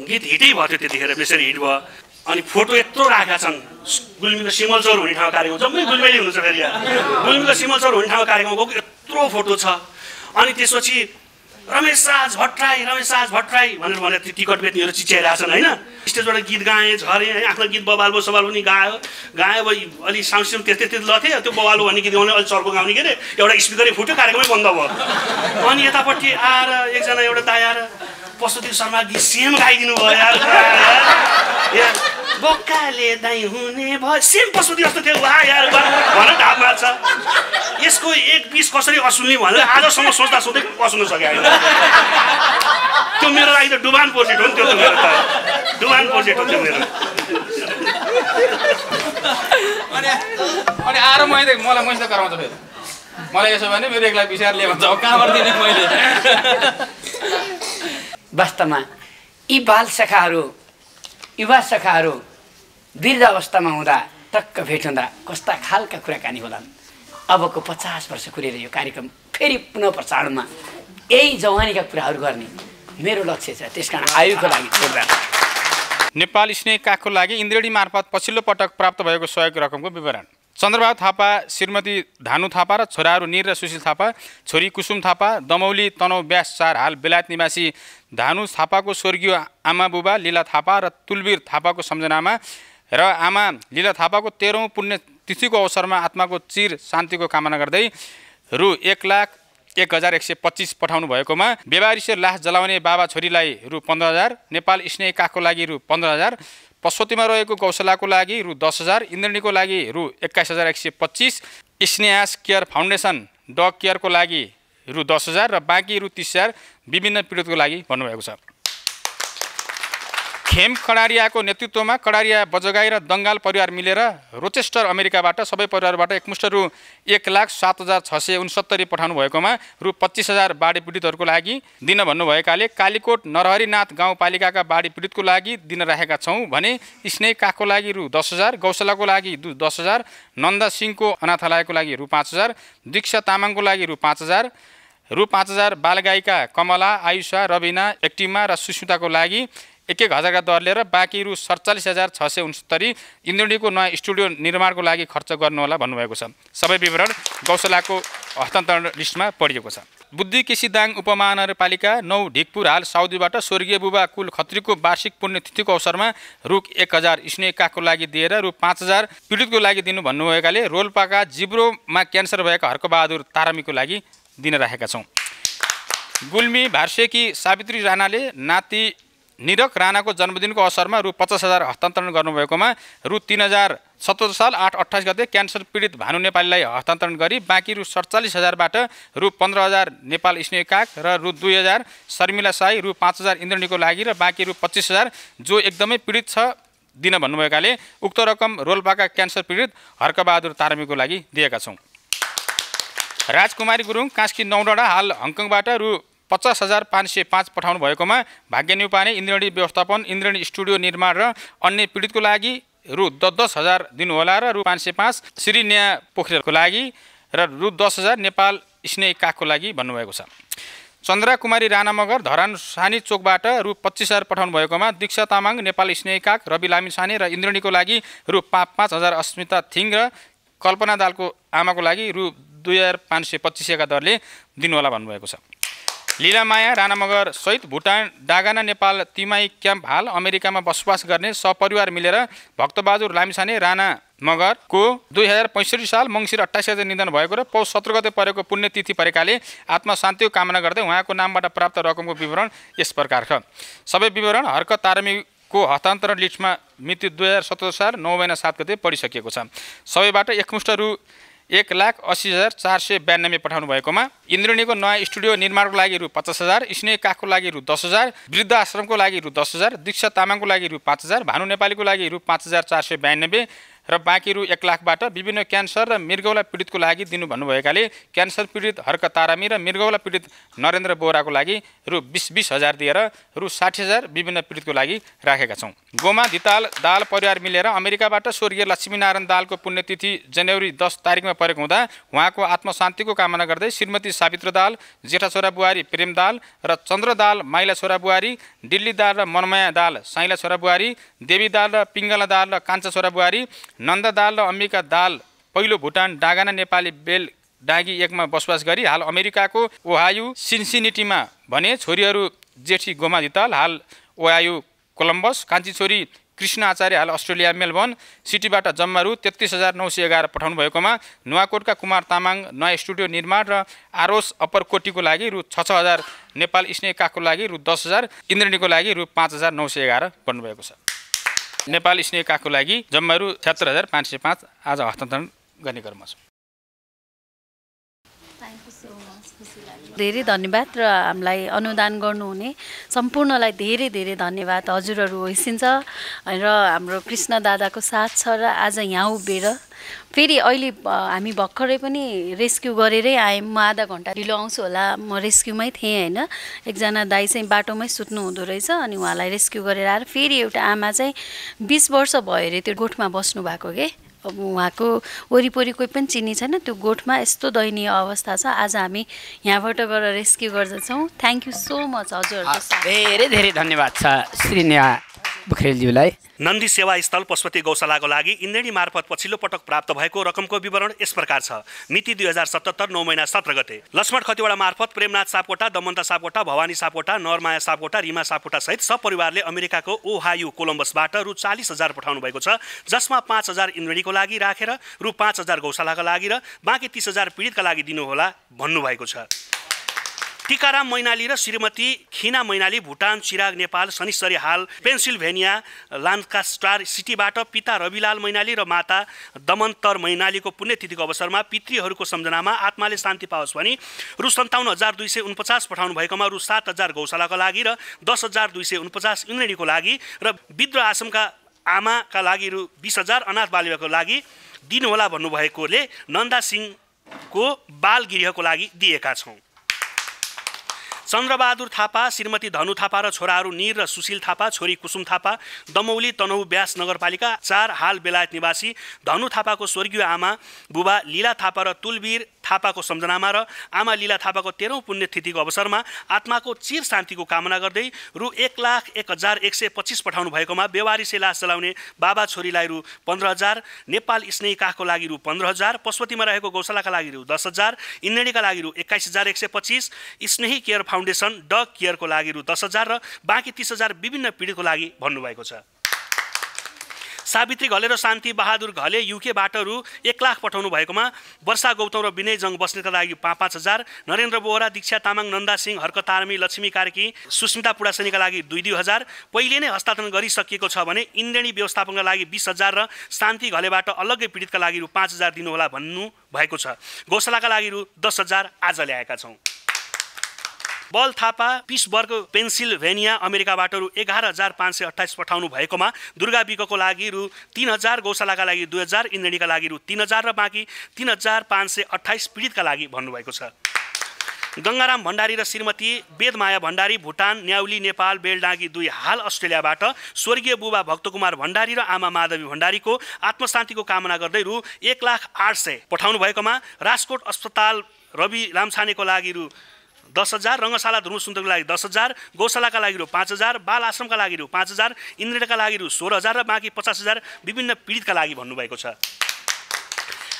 गीत हिटै भयो थियो त्यतिखेर, बेसरी हिट भयो। अनि फोटो यत्रो राखेका छन्, गुल्मीको सिमलचौर हुने ठाउँ कार्यक्रम, जम्मै गुल्मीले हुनुहुन्छ फेरि यहाँ, गुल्मीको सिमलचौर हुने ठाउँ कार्यक्रम गएको यत्रो फोटो छ। अनि त्यसपछि रमेश राज भट्टराई भनेर टिकट बेच्नेहरू चिच्याइरहेछन् होइन। स्टेजबाट गीत गाएँ, झरेँ, आफ्नो गीत बबाल्बो सबाल पनि गायो अलि साउन्ड सिस्टम त्यस्तै लथेँ। त्यो बबाल्बो भन्ने गीत गाउने अलि चर्को गाउने के अरे, एउटा स्पिकरै फुट्यो, कार्यक्रमै बन्द भयो। अनि यतापट्टि आएर एकजना एउटा दाइ आएर पशुपति शर्मा गीत सेम गाइदिनु भयो यार, बोक्काले दाइ हुने भयो, सेम पशुपति जस्तो थियो वा यार भनेर ढाप मार्छ। यसको 1-20 कसरी असुल्ने भनेर आजसम्म सोच्दा पस्नु सके होइन। त्यो मेरो लागि त डुबान प्रोजेक्ट हो नि, त्यो त मेरो त डुबान प्रोजेक्ट हो त्यो मेरो। अनि आएर मलाई मैसित कराउँछ फेरि, मलाई यसो भने मेरो 1,20,000 लिए भन्छ, कहाँबाट दिने मैले। वास्तवमा यी बाल शाखाहरू, युवा शाखाहरू वृद्ध अवस्थामा हुँदा टक्क भेट हुँदा कस्ता खालका कुराकानी होलान्। अबको 50 वर्ष कुरेर यो कार्यक्रम फेरि पुनः प्रसारणमा यही जवानीका कुराहरू गर्ने मेरो लक्ष्य छ। त्यसकारण आयुको लागि प्रोग्राम नेपाल स्नेह काखको लागि इन्द्रेणी मार्फत पछिल्लो पटक प्राप्त भएको सहयोग रकमको विवरण। चन्द्रबहादुर थापा, श्रीमती धानु थापा र छोराहरू निर र सुशील थापा, छोरी कुसुम थापा, दमौली तनौ व्यास 4, हाल बेलायत निवासी धानु थापाको स्वर्गीय आमा बुबा लीला थापा र तुलवीर थापाको सम्झनामा र आमा लीला थापाको 13औं पुण्यतिथिको अवसरमा आत्माको चिर शान्तिको कामना गर्दै रु 1,01,125 पठाउनु भएकोमा व्यवहारिसे लास जलाउने बाबा छोरीलाई रु 15,000, नेपाल स्नेह काखको लागि रु 15,000, पशुपतिमा रहेको गौशालाको लागि रु 10,000, इन्द्रणीको लागि रु 21,125, स्नेहास केयर फाउन्डेसन डग केयरको लागि रु 10,000 र बाँकी रु 30,000 विभिन्न पीडितको लागि भन्नुभएको छ। खेम कडारियाको नेतृत्वमा कडारिया बजगाई र दङ्गाल परिवार मिलेर रोचेस्टर अमेरिकाबाट सबै परिवारबाट एकमुष्ट रु 1,07,669 पठाउनु भएकोमा रु 25,000 बाढी पीडितहरूको लागि दिन भन्नुभएकाले कालीकोट नरहरिनाथ गाउँपालिकाका बाढी पीडितको लागि दिन राखेका छौँ भने स्नेह काखको लागि रु 10,000, गौशालाको लागि रु 10,000, नन्दा सिंहको अनाथालयको लागि रु 5,000, दीक्षा तामाङको लागि रु 5,000, रु 5,000 बालगायिका कमला, आयुषा, रबिना, एक्टिमा र सुस्मिताको लागि 1,000 का दर लिएर बाँकी रु 47,669 इन्द्रणीको नयाँ स्टुडियो निर्माणको लागि खर्च गर्नुहोला भन्नुभएको छ। सबै विवरण गौशालाको हस्तान्तरण लिस्टमा पढिएको छ। बुद्धि केसीदाङ उपमहानगरपालिका 9 ढिकपुर हाल साउदीबाट स्वर्गीय बुबा कुल खत्रीको वार्षिक पुण्यतिथिको अवसरमा रु 1,000 स्नेह काखको लागि दिएर रु 5,000 पीडितको लागि दिनु भन्नुभएकाले रोल्पाका जिब्रोमा क्यान्सर भएका हर्कबहादुर तारामीको लागि दिन राखेका छौँ। गुल्मी भार्सेकी सावित्री राणाले नाति निरक राणाको जन्मदिनको अवसरमा रु 50,000 हस्तान्तरण गर्नुभएकोमा रु 3,077 साल 8-28 गते क्यान्सर पीडित भानु नेपालीलाई हस्तान्तरण गरी बाँकी रु 47,000बाट रु 15,000 नेपाल स्नेह काख र रु 2,000 शर्मिला साई, रु 5,000 इन्द्रणीको लागि र बाँकी रु 25,000 जो एकदमै पीडित छ दिन भन्नुभएकाले उक्त रकम रोल्पाका क्यान्सर पीडित हर्कबहादुर तारामीको लागि दिएका छौँ। राजकुमारी गुरुङ कास्की नौडाँडा हाल हङकङबाट रु 50,505 पठाउनु भएकोमा भाग्य न्युपाने इन्द्रणी व्यवस्थापन, इन्द्रणी स्टुडियो निर्माण र अन्य पीडितको लागि रु 10,000 दिनुहोला र रु 505 श्री न्याय पोखरेलको लागि र रु 10,000 नेपाल स्नेह काखको लागि भन्नुभएको छ। चन्द्रा कुमारी राणा मगर धरान सानी चोकबाट रु 25,000 पठाउनु भएकोमा दीक्षा तामाङ नेपाल स्नेह काख, रवि लामी साने र इन्द्रणीको लागि रु 5,000 अस्मिता थिङ र कल्पना दालको आमाको लागि रु 2,525 का दरले दिनुहोला भन्नुभएको छ। लीलामाया राणा मगर सहित भुटान डागाना नेपाल तिमाई क्याम्प हाल अमेरिकामा बसोबास गर्ने सपरिवार मिलेर भक्तबहादुर लामिछाने राणा मगरको 2065 साल मङ्सिर 28 गते निधन भएको र पौष 17 गते परेको पुण्यतिथि परेकाले आत्मा शान्तिको कामना गर्दै उहाँको नामबाट प्राप्त रकमको विवरण यस प्रकार छ। सबै विवरण हर्क तारामीको हस्तान्तरण लिस्टमा मिति 2017 साल 9 महिना 7 गते पढिसकिएको छ। सबैबाट एकमुष्ट रु 1,80,492 पठाउनु भएकोमा इन्द्रणीको नयाँ स्टुडियो निर्माणको लागि रु 50,000, स्नेह काखको लागि रु 10,000, वृद्ध आश्रमको लागि रु 10,000, दीक्षा तामाङको लागि रु 5,000, भानु नेपालीको लागि रु 5,492 र बाँकी रु 1,00,000बाट विभिन्न क्यान्सर र मृगौला पीडितको लागि दिनु भन्नुभएकाले क्यान्सर पीडित हर्क तारामी र मृगौला पीडित नरेन्द्र बोहराको लागि रु 20,000 दिएर रु 60,000 विभिन्न पीडितको लागि राखेका छौँ। गोमा धिताल दाल परिवार मिलेर अमेरिकाबाट स्वर्गीय लक्ष्मीनारायण दालको पुण्यतिथि जनवरी 10 तारिकमा परेको हुँदा उहाँको आत्मशान्तिको कामना गर्दै श्रीमती सावित्र दाल, जेठा छोरा बुहारी प्रेम दाल र चन्द्र दाल, माइला छोरा बुहारी, दिल्ली दाल र मनमाया दाल, साइला छोरा बुहारी, देवी दाल र पिङ्गला दाल र कान्छा छोरा बुहारी, नन्द दाल र अम्बिका दाल पहिलो भुटान डागाना नेपाली बेल डाँगी 1मा बसोबास गरी हाल अमेरिकाको ओहायो सिन्सिनिटीमा भने छोरीहरू जेठी गोमा धिताल हाल ओहायो कोलम्बस, कान्छी छोरी कृष्ण आचार्य हाल अस्ट्रेलिया मेलबर्न सिटीबाट जम्मा रु 33,911 पठाउनु भएकोमा नुवाकोटका कुमार तामाङ नयाँ स्टुडियो निर्माण र आरोस अप्पर कोटीको लागि रु 6,000, नेपाल स्नेह काखको लागि रु 10,000, इन्द्रणीको लागि रु 5,911 पर्नुभएको छ। नेपाल स्नेह काखको लागि जम्मा रु 76,505 आज हस्तान्तरण गर्ने क्रममा छ। धेरै धन्यवाद र हामीलाई अनुदान गर्नुहुने सम्पूर्णलाई धेरै धेरै धन्यवाद। हजुरहरू होइसिन्छ र हाम्रो कृष्ण दादाको साथ छ र आज यहाँ उभिएर फेरि अहिले हामी भर्खरै पनि रेस्क्यु गरेरै आयौँ। म आधा घन्टा ढिलो आउँछु होला, म रेस्क्युमै थिएँ होइन। एकजना दाइ चाहिँ बाटोमै सुत्नु हुँदो रहेछ अनि उहाँलाई रेस्क्यु गरेर आएर फेरि एउटा आमा चाहिँ 20 वर्ष भयो अरे त्यो गोठमा बस्नु भएको के। अब उहाँको वरिपरि कोही पनि चिनी छैन, त्यो गोठमा यस्तो दयनीय अवस्था छ। आज हामी यहाँबाट गएर रेस्क्यु गर्दछौँ। थ्याङ्क यू सो मच हजुरहरूको साथ। धेरै धेरै धन्यवाद छ श्री नेहा बुखरेलज्यूलाई। नन्दी सेवा स्थल पशुपति गौशालाको लागि इन्द्रेणी मार्फत पछिल्लो पटक प्राप्त भएको रकमको विवरण यस प्रकार छ। मिति 2077 9 महिना 17 गते लक्ष्मण खतिवडा मार्फत प्रेमनाथ सापकोटा, दमन्ता सापकोटा, भवानी सापकोटा, नरमाया सापकोटा, रिमा सापकोटा सहित सपरिवारले अमेरिकाको ओहायो कोलम्बसबाट रु 40,000 पठाउनु भएको छ, जसमा 5,000 इन्द्रेणीको लागि राखेर रु 5,000 गौशालाका लागि र बाँकी 30,000 पीडितका लागि दिनुहोला भन्नुभएको छ। टिकाराम मैनाली र श्रीमती खिना मैनाली भुटान, चिराग नेपाल, शनिश्चरी हाल पेन्सिल्भेनिया लान्कास्टर सिटीबाट पिता रविलाल मैनाली र माता दमन्तर मैनालीको पुण्यतिथिको अवसरमा पितृहरूको सम्झनामा आत्माले शान्ति पाओस् भनी रु 57,249 पठाउनु भएकोमा रु 7,000 गौशालाका लागि र 10,249 इन्द्रेणीको लागि र विद्रोह आश्रमका आमाका लागि रु 20,000 अनाथ बालिकाको लागि दिनुहोला भन्नुभएकोले नन्दा सिंहको बाल गृहको लागि दिएका छौँ। चन्द्रबहादुर थापा, श्रीमती धनु थापा र छोराहरू निर र सुशील थापा, छोरी कुसुम थापा, दमौली तनहु ब्यास नगरपालिका 4 हाल बेलायत निवासी धनु थापाको स्वर्गीय आमा बुबा लीला थापा र तुलवीर थापाको सम्झनामा र आमा लीला थापाको 13औं पुण्यतिथिको अवसरमा आत्माको चिर शान्तिको कामना गर्दै रु 1,01,125 पठाउनु भएकोमा बेवारिसे लास जलाउने बाबा छोरीलाई रु 15,000, नेपाल स्नेही काखको लागि रु 15,000, पशुपतिमा रहेको गौशालाका लागि रु 10,000, इन्द्रेणीका लागि रु 21,125, स्नेही केयर फाउन्डेसन डग केयरको लागि रु 10,000 र बाँकी 30,000 विभिन्न पीडितको लागि भन्नुभएको छ। सावित्री घले र शान्ति बहादुर घले युकेबाट रु 1,00,000 पठाउनु भएकोमा वर्षा गौतम र विनय जङ बस्नेतका लागि 5,000, नरेन्द्र बोहरा, दीक्षा तामाङ, नन्दा सिंह, हर्क तारामी, लक्ष्मी कार्की, सुस्मिता पुडासनीका लागि 2,000 पहिले नै हस्तान्तरण गरिसकिएको छ भने इन्द्रेणी व्यवस्थापनका लागि 20,000 र शान्ति घलेबाट अलग्गै पीडितका लागि रु 5,000 दिनुहोला भन्नु भएको छ। गौशालाका लागि रु 10,000 आज ल्याएका छौँ। बल थापा पिट्सबर्ग पेन्सिल्भेनिया अमेरिकाबाट रु 11,528 पठाउनु भएकोमा दुर्गा बिकको लागि रु 3,000, गौशालाका लागि 2,000, इन्द्रेणीका लागि रु 3,000 र बाँकी 3,528 पीडितका लागि भन्नुभएको छ। गङ्गाराम भण्डारी र श्रीमती वेदमाया भण्डारी भुटान, न्याउली नेपाल, बेलडाँगी 2 हाल अस्ट्रेलियाबाट स्वर्गीय बुबा भक्तकुमार भण्डारी र आमा माधवी भण्डारीको आत्मशान्तिको कामना गर्दै रु 1,08,000 पठाउनु भएकोमा राजकोट अस्पताल रवि लामछानेको लागि रु 10,000, रङ्गशाला धर्मसुन्दरको लागि 10,000, गौशालाका लागि रु 5,000, बाल आश्रमका लागि रु 5,000, इन्द्रेणीका लागि रु 16,000 र बाँकी 50,000 विभिन्न पीडितका लागि भन्नुभएको छ।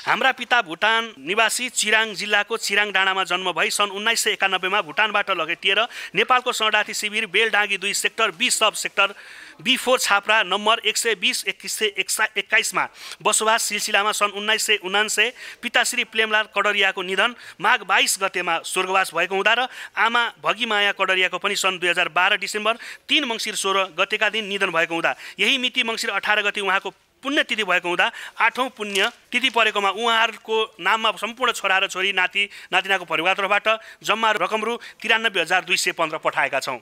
हाम्रा पिता भुटान निवासी चिराङ जिल्लाको चिराङ डाँडामा जन्म भई सन् 1991 भुटानबाट लगेटिएर नेपालको शरणार्थी शिविर Beldangi 2 sector B sub sector B4 छाप्रा नम्बर 120-121 मा बसोबास सिलसिलामा सन् 1999 पिताश्री प्रेमलाल कडारियाको निधन माघ 22 गतेमा स्वर्गवास भएको हुँदा र आमा भगीमाया कडारियाको पनि सन् 2012 डिसेम्बर 3 मङ्सिर 16 गतेका दिन निधन भएको हुँदा यही मिति मङ्सिर 18 गते उहाँको पुण्यतिथि भएको हुँदा 8औं पुण्यतिथि परेकोमा उहाँहरूको नाममा सम्पूर्ण छोरा र छोरी नाति नातिनाको परिवार तर्फबाट जम्मा रकम रु 93,215 पठाएका छौँ।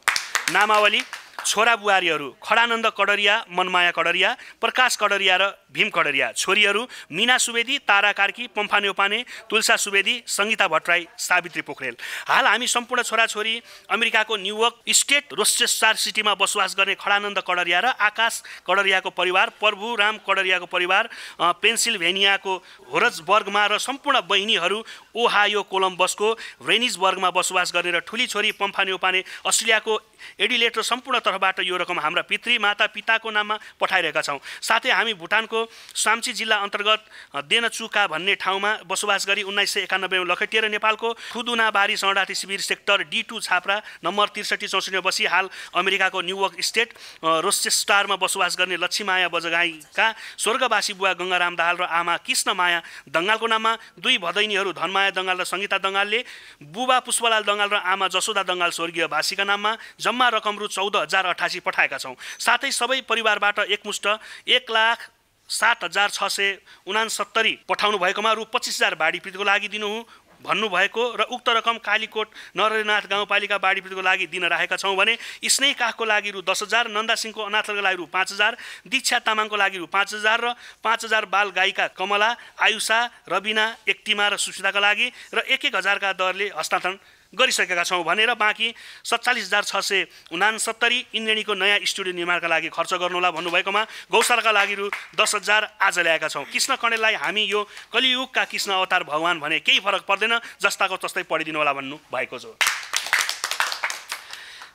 नामावली: छोरा बुहारीहरू खडानन्द कडरिया, मनमाया कडरिया, प्रकाश कडरिया र भीम कडरिया। छोरीहरू मीना सुवेदी, तारा कार्की, पम्फा न्यौपाने, तुलसा सुवेदी, सङ्गीता भट्टराई, सावित्री पोखरेल। हाल हामी सम्पूर्ण छोराछोरी अमेरिकाको न्युयोर्क स्टेट रोचेस्टर सिटीमा बसोबास गर्ने खडानन्द कडरिया र आकाश कडरियाको परिवार, प्रभुराम कडरियाको परिवार पेन्सिल्भेनियाको होरजबर्गमा र सम्पूर्ण बहिनीहरू ओहायो कोलम्बसको रेनिजबर्गमा बसोबास गर्ने र ठुली छोरी पम्फा न्यौपाने अस्ट्रेलियाको एडिलेट र सम्पूर्ण तर्फबाट यो रकम हाम्रा पितृ माता पिताको नाममा पठाइरहेका छौँ। साथै हामी भुटानको साम्ची जिल्ला अन्तर्गत देनचुका भन्ने ठाउँमा बसोबास गरी 1991 लखेटिएर नेपालको खुदुनाबारी शरणार्थी शिविर सेक्टर D2 छाप्रा नम्बर 6364 बसी हाल अमेरिकाको न्युयोर्क स्टेट रोचेस्टरमा बसोबास गर्ने लक्ष्मीमाया बजगाईका स्वर्गवासी बुवा गङ्गाराम दाहाल र आमा कृष्णमाया दङ्गालको नाममा 2 भदैनीहरू धनमाया दङ्गाल र सङ्गीता दङ्गालले बुबा पुष्पलाल दङ्गाल र आमा जसोदा दङ्गाल स्वर्गीय भाषीका नाममा जम्मा रकम रु 14,088 पठाएका छौँ। साथै सबै परिवारबाट एकमुष्ट 1,07,669 पठाउनु भएकोमा रु 25,000 बाढी पीडितको लागि दिनु भन्नुभएको र उक्त रकम कालीकोट नरहरिनाथ गाउँपालिका बाढी पीडितको लागि दिन राखेका छौँ भने स्नेही काखको लागि रु 10,000, नन्दा सिंहको अनाथहरूको लागि रु 5,000, दीक्षा तामाङको लागि रु 5,000 र 5,000 बाल गायिका कमला, आयुषा, रबिना, एक्टिमा र सुस्मिताका लागि र 1,000 का दरले हस्तान्तरण गरिसकेका छौँ भनेर बाँकी 47,669 इन्द्रेणीको नयाँ स्टुडियो निर्माणका लागि खर्च गर्नुहोला भन्नुभएकोमा गौशालाका लागि रु 10,000 आज ल्याएका छौँ। कृष्ण कणेललाई हामी यो कलियुगका कृष्ण अवतार भगवान भने केही फरक पर्दैन, जस्ताको तस्तै पढिदिनु होला भन्नु भएको छ।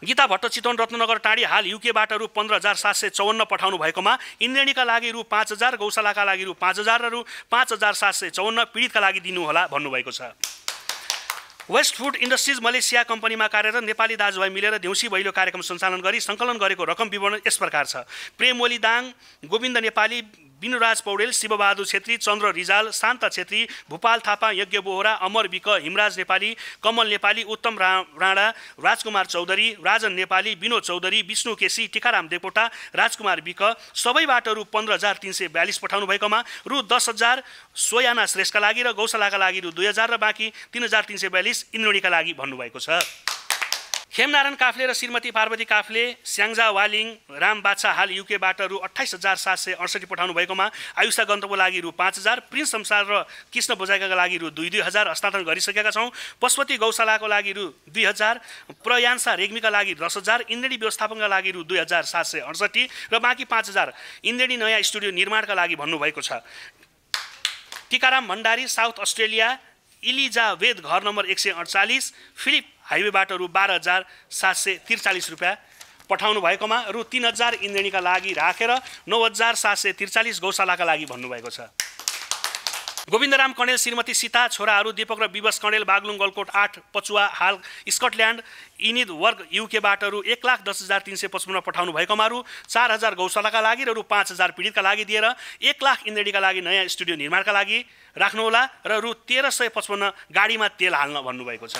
गीता भट्ट चितवन रत्नगर टाढी हाल युकेबाट रु 15,754 पठाउनु भएकोमा इन्द्रेणीका लागि रु 5,000, गौशालाका लागि रु 5,000 र रु 5,754 पीडितका लागि दिनुहोला भन्नुभएको छ। वेस्ट फुड इन्डस्ट्रिज मलेसिया कम्पनीमा कार्यरत नेपाली दाजुभाइ मिलेर देउसी भैलो कार्यक्रम सञ्चालन गरी सङ्कलन गरेको रकम विवरण यस प्रकार छ। प्रेम ओली दाङ, गोविन्द नेपाली, विनुराज पौडेल, शिवबहादुर छेत्री, चन्द्र रिजाल, शान्त छेत्री, भूपाल थापा, यज्ञ बोहरा, अमर विक, हिमराज नेपाली, कमल नेपाली, उत्तम राणा, राजकुमार चौधरी, राजन नेपाली, विनोद चौधरी, विष्णु केसी, टिकाराम देवकोटा, राजकुमार विक सबैबाट रु 15,342 पठाउनु भएकोमा रु 10,000 सोयाना श्रेष्ठका लागि र गौशालाका लागि रु 2,000 र बाँकी 3,342 इन्द्रेणीका लागि भन्नुभएको छ। खेमनारायण काफ्ले र श्रीमती पार्वती काफ्ले, स्याङ्जा वालिङ, राम बाछा हाल युकेबाट रु 28,768 पठाउनु भएकोमा आयुषा गन्तको लागि रु 5,000, प्रिन्स संसार र कृष्ण बोजाइका लागि रु 2,000 हस्तान्तरण गरिसकेका छौँ। पशुपति गौशालाको लागि रु 2,000, प्रयान्सा रेग्मीका लागि 10,000, इन्द्रेणी व्यवस्थापनका लागि रु 2,768 र बाँकी 5,000 इन्द्रेणी नयाँ स्टुडियो निर्माणका लागि भन्नुभएको छ। टिकाराम भण्डारी, साउथ अस्ट्रेलिया, इलिजावेद घर नम्बर 148, फिलिप हाइवेबाट रु 12,743 रुपियाँ पठाउनु भएकोमा रु 3,000 इन्द्रेणीका लागि राखेर 9,743 गौशालाका लागि भन्नुभएको छ। गोविन्दराम कणेल, श्रीमती सीता, छोराहरू दीपक र विवश कणेल, बागलुङ गलकोट 8 पचुवा हाल स्कटल्यान्ड, इनिद वर्ग युकेबाट रु 1,10,355 पठाउनु भएकोमा रु 4,000 गौशालाका लागि र रु 5,000 पीडितका लागि दिएर 1,00,000 इन्द्रेणीका लागि नयाँ स्टुडियो निर्माणका लागि राख्नुहोला र रु 1,355 गाडीमा तेल हाल्न भन्नुभएको छ।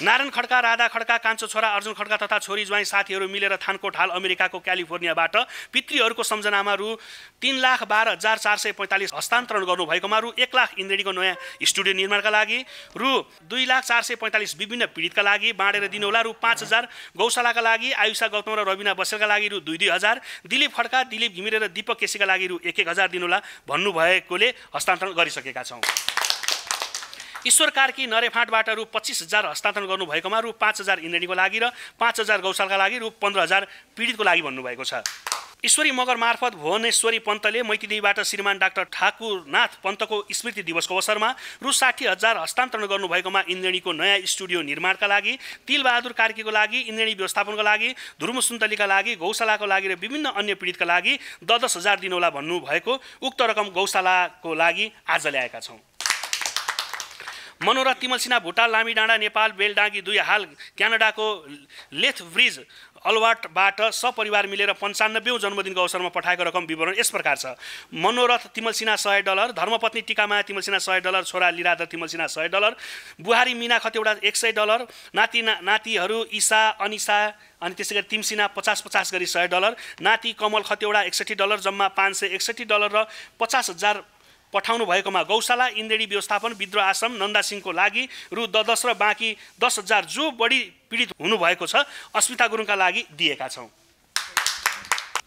नारायण खड्का, राधा खड्का, कान्छो छोरा अर्जुन खड्का तथा छोरी ज्वाइँ साथीहरू मिलेर थानकोट हाल अमेरिकाको क्यालिफोर्नियाबाट पितृहरूको सम्झनामा रु 3,12,445 हस्तान्तरण गर्नुभएकोमा रु 1,00,000 इन्द्रेणीको नयाँ स्टुडियो निर्माणका लागि रु 2,04,445 विभिन्न पीडितका लागि बाँडेर दिनुहोला। रु 5,000 गौशालाका लागि आयुषा गौतम र रविना बसेलका लागि रु 2,000, दिलीप खड्का, दिलीप घिमिरे र दीपक केसीका लागि रु 1,000 दिनुहोला भन्नुभएकोले हस्तान्तरण गरिसकेका छौँ। ईश्वर कार्की नरेफाँटबाट रु 25,000 हस्तान्तरण गर्नुभएकोमा रु 5,000 इन्द्रेणीको लागि र 5,000 गौशालाका लागि रु 15,000 पीडितको लागि भन्नुभएको छ। ईश्वरी मगर मार्फत भुवनेश्वरी पन्तले मैतीदेवीबाट श्रीमान डाक्टर ठाकुरनाथ पन्तको स्मृति दिवसको अवसरमा रु 60,000 हस्तान्तरण गर्नुभएकोमा इन्द्रेणीको नयाँ स्टुडियो निर्माणका लागि, तिलबहादुर कार्कीको लागि, इन्द्रेणी व्यवस्थापनको लागि, धुर्म सुन्तलीका लागि, गौशालाको लागि र विभिन्न अन्य पीडितका लागि 10,000 दिनुहोला भन्नुभएको उक्त रकम गौशालाको लागि आज ल्याएका छौँ। मनोरथ तिमल सिन्हा, भुटान लामी डाँडा नेपाल, बेलडाँगी 2 हाल क्यानाडाको लेथब्रिज अलवाटबाट सपरिवार मिलेर 95औं जन्मदिनको अवसरमा पठाएको रकम विवरण यस प्रकार छ। मनोरथ तिमल सिन्हा $100, धर्मपत्नी टिकामाया तिमल सिन्हा $100, छोरा लिराधर तिमल सिन्हा $100, बुहारी मिना खतेवडा $100, नातिहरू ईसा अनिसा अनि त्यसै गरी तिमसिना 50-50 गरी $100, नाति कमल खतेवडा $61, जम्मा $561 र 50,000 पठाउनु भएकोमा गौशाला इन्द्रेणी व्यवस्थापन विद्रोह आश्रम नन्दा सिंहको लागि रु 10 र बाँकी 10,000 जो बढी पीडित हुनुभएको छ अस्मिता गुरुङका लागि दिएका छौँ।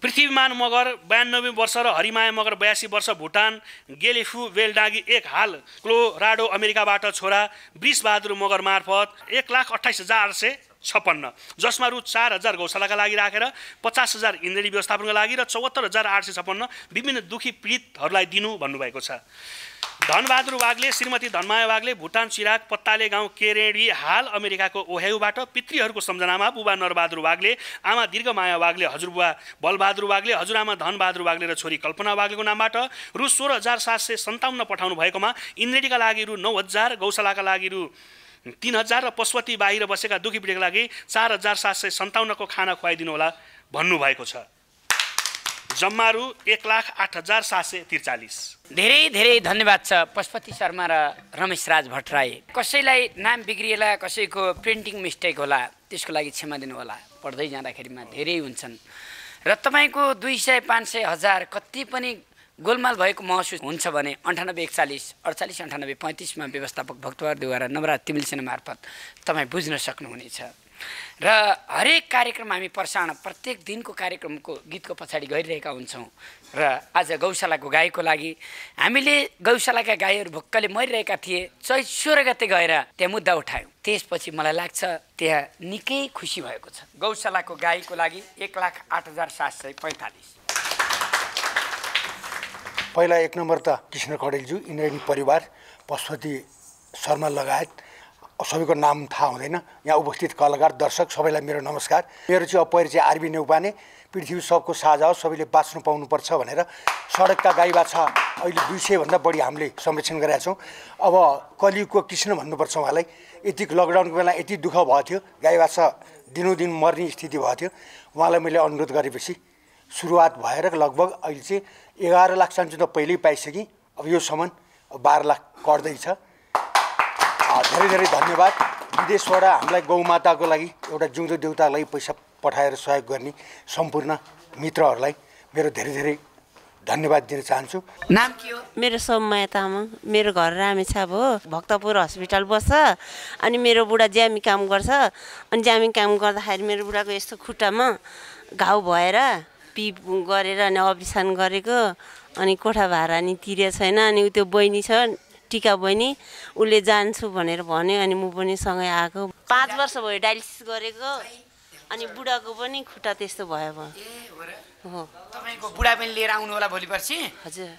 पृथ्वीमान मगर 92 वर्ष र हरिमाया मगर 82 वर्ष भुटान, गेलेफु वेलडागी 1 हाल कोलोराडो अमेरिकाबाट छोरा वृषबहादुर मगर मार्फत 1,28,856, जसमा रु 4,000 गौशालाका लागि राखेर 50,000 इन्द्रेणी व्यवस्थापनका लागि र 74,856 विभिन्न दुखी पीडितहरूलाई दिनु भन्नुभएको छ। धनबहादुर वाग्ले, श्रीमती धनमाया वाग्ले, भुटान चिराग पत्ताले गाउँ केरेडी हाल अमेरिकाको ओहायोबाट पितृहरूको सम्झनामा बुबा नरबहादुर वाग्ले, आमा दीर्घमाया वाग्ले, हजुरबुवा बलबहादुर वाग्ले, हजुरआमा धनबहादुर वाग्ले र छोरी कल्पना वाग्लेको नामबाट रु 16,757 पठाउनु भएकोमा इन्द्रेणीका लागि रु 9,000, गौशालाका लागि रु 3,000 र पशुपति बाहिर बसेका दुखी पीडितका लागि 4,757 को खाना खुवाइदिनु होला भन्नुभएको छ। जम्मा रु 1,08,743। धेरै धेरै धन्यवाद छ पशुपति शर्मा र रमेश राज भट्टराई। कसैलाई नाम बिग्रिएला, कसैको प्रिन्टिङ मिस्टेक होला, त्यसको लागि क्षमा दिनु होला। पढ्दै जाँदाखेरिमा धेरै हुन्छन् र तपाईँको 200, 500, 1000 कति पनि गोलमाल भएको महसुस हुन्छ भने 9841 48 98 35 मा व्यवस्थापक भक्तवारद्वारा नवराज तिमिल सिन्हा मार्फत तपाईँ बुझ्न सक्नुहुनेछ। र हरेक कार्यक्रम हामी प्रसारण प्रत्येक दिनको कार्यक्रमको गीतको पछाडि गरिरहेका हुन्छौँ। र आज गौशालाको गाईको लागि हामीले गौशालाका गाईहरू भक्कले मरिरहेका थिए, चैत 16 गते गएर त्यहाँ मुद्दा उठायौँ। त्यसपछि मलाई लाग्छ त्यहाँ निकै खुसी भएको छ। गौशालाको गाईको लागि 1,08,745। पहिला 1 नम्बर त कृष्ण कडेलज्यू, इन्द्रेणी परिवार, पशुपति शर्मा लगायत सबैको नाम थाहा हुँदैन। यहाँ उपस्थित कलाकार, दर्शक सबैलाई मेरो नमस्कार। मेरो चाहिँ अपरिचय आरबी नेउपाने। पृथ्वी सबको साझा हो, सबैले बाँच्नु पाउनुपर्छ भनेर सडकका गाई बाछा अहिले 200 भन्दा बढी हामीले संरक्षण गरेका छौँ। अब कलियुगको कृष्ण भन्नुपर्छ उहाँलाई। यति लकडाउनको बेला यति दुःख भएको थियो, गाई बाछा दिनौदिन मर्ने स्थिति भएको थियो। उहाँलाई मैले अनुरोध गरेपछि सुरुवात भएर लगभग अहिले चाहिँ 11 लाख चान्चु त पहिल्यै पाइसकेँ। अब यो सम्म 12 लाख कर्दैछ। धेरै धेरै धन्यवाद। विदेशबाट हामीलाई गौमाताको लागि एउटा जिउँदो देउताको लागि पैसा पठाएर सहयोग गर्ने सम्पूर्ण मित्रहरूलाई मेरो धेरै धेरै धन्यवाद दिन चाहन्छु। नाम के हो? मेरो सौम्या तामाङ। मेरो घर रामेछाप हो, भक्तपुर हस्पिटल बस्छ। अनि मेरो बुढा ज्यामी काम गर्छ। अनि ज्यामी काम गर्दाखेरि मेरो बुढाको यस्तो खुट्टामा घाउ भएर पिप गरेर अनि अपरेसन गरेको। अनि कोठा भाडा नि तिरे छैन। अनि त्यो बहिनी छ टिका बहिनी, उसले जान्छु भनेर भन्यो। अनि म पनि सँगै आएको। 5 वर्ष भयो डायलिसिस गरेको। अनि बुढाको पनि खुट्टा त्यस्तो भयो हो। तपाईँको बुढा पनि लिएर आउनु होला भोलि पर्सि? हजुर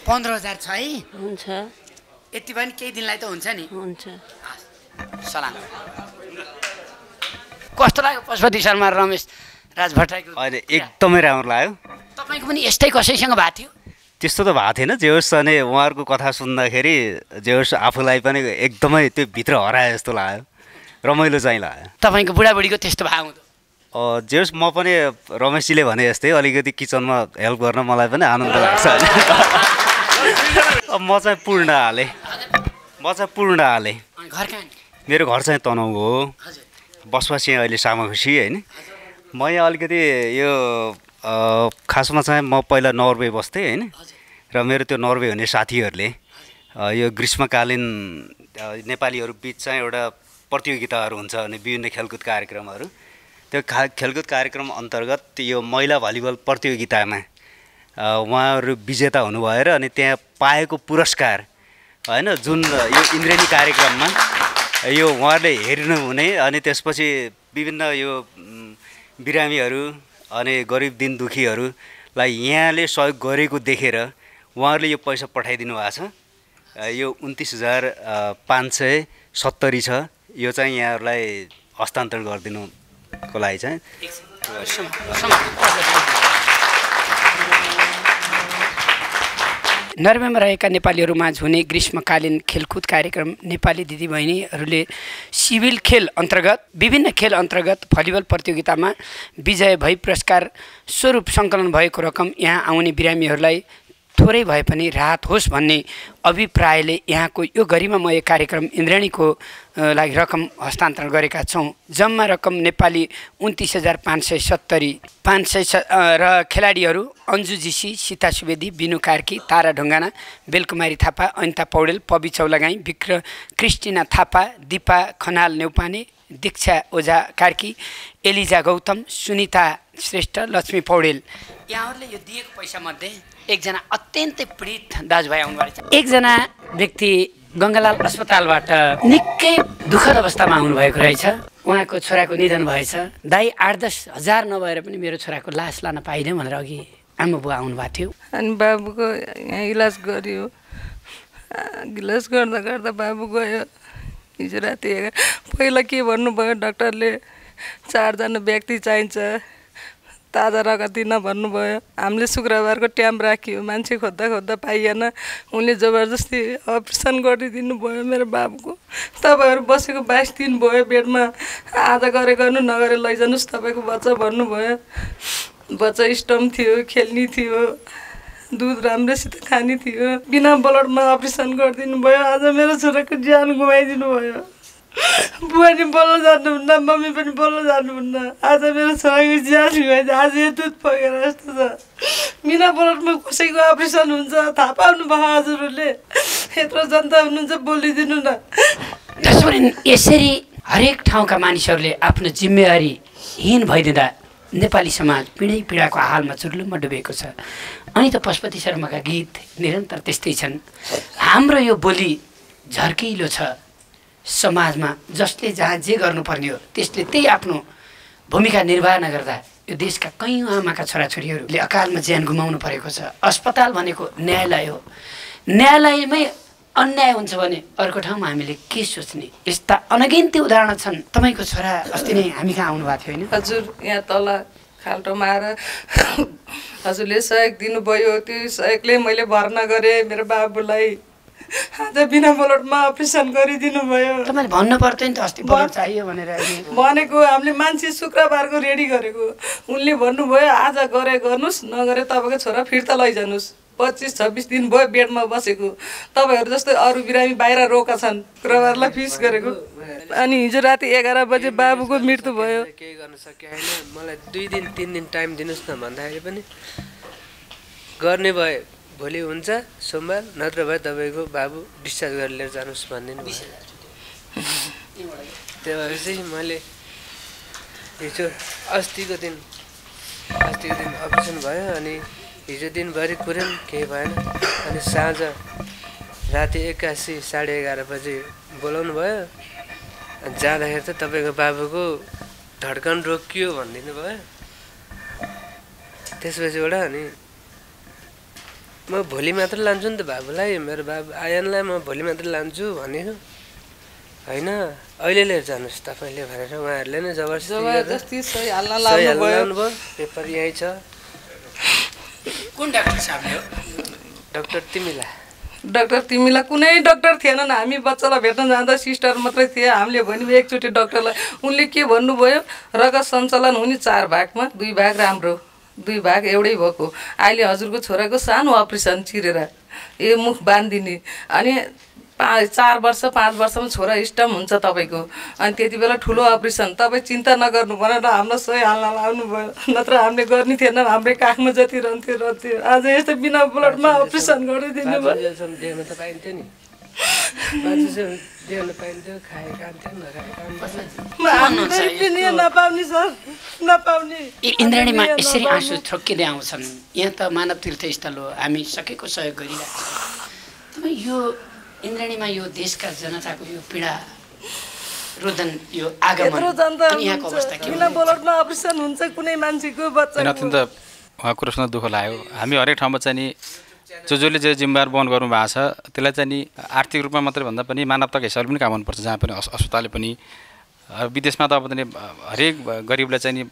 15,000 छ है? हुन्छ। यति पनि केही दिनलाई त हुन्छ नि? हुन्छ। सलाम। कस्तो लाग्यो पशुपति शर्मा र रमेश राज भट्टराईको? अहिले एकदमै राम्रो लाग्यो। तपाईँको पनि यस्तै कसैसँग भएको थियो? त्यस्तो त भएको थिएन। जे होस् अनि उहाँहरूको कथा सुन्दाखेरि जे होस् आफूलाई पनि एकदमै त्यो भित्र हराए जस्तो लाग्यो, रमाइलो चाहिँ लाग्यो। तपाईँको बुढाबुढीको त्यस्तो भाव हुँदो? जे होस् म पनि रमेशजीले भने जस्तै अलिकति किचनमा हेल्प गर्न मलाई पनि आनन्द लाग्छ। म चाहिँ पूर्ण हालेँ। घर कहाँ? मेरो घर चाहिँ तनहुँ हो। बसोबासी अहिले सामाखुसी होइन। म यहाँ अलिकति यो खासमा चाहिँ म पहिला नर्वे बस्थेँ होइन। र मेरो त्यो नर्वे हुने साथीहरूले यो ग्रीष्मकालीन नेपालीहरू बिच चाहिँ एउटा प्रतियोगिताहरू हुन्छ अनि विभिन्न खेलकुद कार्यक्रमहरू। त्यो खेलकुद कार्यक्रम अन्तर्गत यो महिला भलिबल प्रतियोगितामा उहाँहरू विजेता हुनुभयो र अनि त्यहाँ पाएको पुरस्कार होइन जुन यो इन्द्रेणी कार्यक्रममा यो उहाँहरूले हेर्नुहुने अनि त्यसपछि विभिन्न यो बिरामीहरू अनि गरिब दिन दुखीहरूलाई यहाँले सहयोग गरेको देखेर उहाँहरूले यो पैसा पठाइदिनु भएको छ। यो 29,570 छ। यो चाहिँ यहाँहरूलाई हस्तान्तरण गरिदिनुको लागि चाहिँ नर्वेमा रहेका नेपालीहरूमाझ हुने ग्रीष्मकालीन खेलकुद कार्यक्रम नेपाली दिदीबहिनीहरूले सिभिल खेल अन्तर्गत विभिन्न खेल अन्तर्गत भलिबल प्रतियोगितामा विजय भई पुरस्कार स्वरूप सङ्कलन भएको रकम यहाँ आउने बिरामीहरूलाई थोरै भए पनि राहत होस् भन्ने अभिप्रायले यहाँको यो गरिमामय कार्यक्रम इन्द्रेणीको लागि रकम हस्तान्तरण गरेका छौँ। जम्मा रकम नेपाली 29,570 र खेलाडीहरू अन्जु जीसी, सीता सुवेदी, बिनु कार्की, तारा ढुङ्गाना, बेलकुमारी थापा, अनिता पौडेल, पबी चौलागाई, क्रिस्टिना थापा, दिपा खनाल नेउपाने, दीक्षा ओझा कार्की, एलिजा गौतम, सुनिता श्रेष्ठ, लक्ष्मी पौडेल यहाँहरूले यो दिएको पैसामध्ये एकजना अत्यन्तै पीडित दाजुभाइ आउनुभएको छ। एकजना व्यक्ति गङ्गालाल अस्पतालबाट निकै दुःखद अवस्थामा आउनुभएको रहेछ। उहाँको छोराको निधन भएछ। दाइ 8-10 हजार नभएर पनि मेरो छोराको लास लान पाइनँ भनेर अघि आमा बुवा आउनुभएको थियो। अनि बाबुको यहाँ इलाज गरियो। इलाज गर्दा गर्दा बाबु गयो। हिजो राति पहिला के भन्नुभयो डाक्टरले, 4 जना व्यक्ति चाहिन्छ, ताजा रगत दिन भन्नुभयो। हामीले शुक्रबारको टाइम राख्यो, मान्छे खोज्दा खोज्दा पाइएन। उनले जबरजस्ती अपरेसन गरिदिनु भयो मेरो बाबुको। तपाईँहरू बसेको 22 दिन भयो बेडमा, आज गरे गर्नु नगरे लैजानुहोस् तपाईँको बच्चा भन्नुभयो। बच्चा स्टम थियो, खेल्ने थियो, दुध राम्रोसित खाने थियो। बिना ब्लडमा अपरेसन गरिदिनु भयो। आज मेरो छोराको ज्यान गुमाइदिनु भयो। बुवा नि बोल्न जान्नुहुन्न, मम्मी पनि बोल्न जान्नुहुन्न। आज मेरो छोराको ज्यान गुमाइदियो। आज यो दुध पगेर जस्तो छ। बिना ब्लडमा कसैको अपरेसन हुन्छ थाहा पाउनु भयो हजुरहरूले। यत्रो जनता हुनुहुन्छ बोलिदिनु न। यसरी हरेक ठाउँका मानिसहरूले आफ्नो जिम्मेवारीहीन भइदिँदा नेपाली समाज पीडाको हालमा चुर्लुम्म डुबेको छ। अनि त पशुपति शर्माका गीत निरन्तर त्यस्तै छन्। हाम्रो यो बोली झर्किलो छ समाजमा। जसले जहाँ जे गर्नुपर्ने हो त्यसले त्यही आफ्नो भूमिका निर्वाह नगर्दा यो देशका कैयौँ आमाका छोराछोरीहरूले अकालमा ज्यान गुमाउनु परेको छ। अस्पताल भनेको न्यायालय हो। न्यायालयमै अन्याय हुन्छ भने अर्को ठाउँमा हामीले के सोच्ने? यस्ता अनगिन्ती उदाहरण छन्। तपाईँको छोरा अस्ति नै हामी कहाँ आउनुभएको थियो होइन? हजुर, यहाँ तल खाल्टोमा आएर हजुरले सहयोग दिनुभयो। त्यो सहयोगले मैले भर्ना गरेँ मेरो बाबुलाई। आज बिना ब्लडमा अपरेसन गरिदिनु भयो। तपाईँले भन्नु पर्थ्यो नि त अस्ति ब्लड चाहियो भनेर। भनेको हामीले मान्छे शुक्रबारको रेडी गरेको। उनले भन्नुभयो आज गरे गर्नुहोस्, नगरे तपाईँको छोरा फिर्ता लैजानुहोस्। 25-26 दिन भयो बेडमा बसेको। तपाईँहरू जस्तै अरू बिरामी बाहिर रोका छन्। शुक्रबारलाई फिक्स गरेको। अनि हिजो राति 11 बजे बाबुको मृत्यु भयो। केही गर्न सके होइन। मलाई 2 दिन 3 दिन टाइम दिनुहोस् न भन्दाखेरि पनि गर्ने भए भोलि हुन्छ सोमबार, नत्र भए तपाईँको बाबु डिस्चार्ज गरेर लिएर जानुहोस् भनिदिनु भयो। त्यही भएर चाहिँ मैले हिजो अस्तिको दिन अपरेसन भयो। अनि हिजो दिनभरि कुरेन, केही भएन। अनि साँझ राति 81 साढे 11 बजे बोलाउनु भयो। जाँदाखेरि त तपाईँको बाबुको धड्कन रोकियो भनिदिनु भयो। त्यसपछिबाट अनि म भोलि मात्र लान्छु नि त बाबुलाई, मेरो बाबु आयनलाई म भोलि मात्र लान्छु भनेको होइन। अहिले लिएर जानुहोस् तपाईँले भनेर उहाँहरूले नै जबरजस्ती सही हाल्न लाउनुभयो। पेपर यहीँ छ। कुन डाक्टर साहबले हो? डाक्टर तिमिला। डाक्टर तिमीलाई कुनै डाक्टर थिएनन्। हामी बच्चालाई भेट्न जाँदा सिस्टर मात्रै थिए। हामीले भन्यौँ एकचोटि डाक्टरलाई। उनले के भन्नुभयो, रगत सञ्चालन हुने 4 भागमा 2 भाग राम्रो, 2 भाग एउटै भएको। अहिले हजुरको छोराको सानो अपरेसन चिरेर यो मुख बाँधिदिने। अनि 4 वर्ष 5 वर्षमा छोरा स्टम हुन्छ तपाईँको। अनि त्यति बेला ठुलो अपरेसन। तपाईँ चिन्ता नगर्नु भनेर हामीलाई सही हाल्न लाउनु भयो। नत्र हामीले गर्ने थिएन। हाम्रै काखमा जति रहन्थ्यो। आज यस्तो बिना ब्लडमा अपरेसन गरिदिनु भयो। देख्न त पाइन्थ्यो नि, देख्न पाइन्थ्यो, खाए काम थियो नखाए काम। नपाउने सर, नपाउने। इन्द्रेणीमा यसरी आँसु थ्रोकिँदै आउँछन्। यहाँ त मानव तीर्थस्थल हो, हामी सकेको सहयोग गरिरहेको छौँ। तपाईँ यो इन्द्रेणीमा यो देशका जनताको यो पीडा रोदन यो आगमन अनि यहाँको अवस्था के? बिना ब्लडमा अपरेसन हुन्छ कुनै मान्छेको बच्चा। अत्यन्त उहाँको कुरा सुन्दा दुःख लाग्यो। हामी हरेक ठाउँमा चाहिँ नि जसले जे जिम्मेवार वहन गर्नु भएको छ त्यसलाई चाहिँ नि आर्थिक रूपमा मात्रै भन्दा पनि मानवताको हिसाबले पनि काम गर्नुपर्छ। जहाँ पनि अस्पतालले पनि विदेशमा त अब चाहिँ हरेक गरिबलाई चाहिँ नि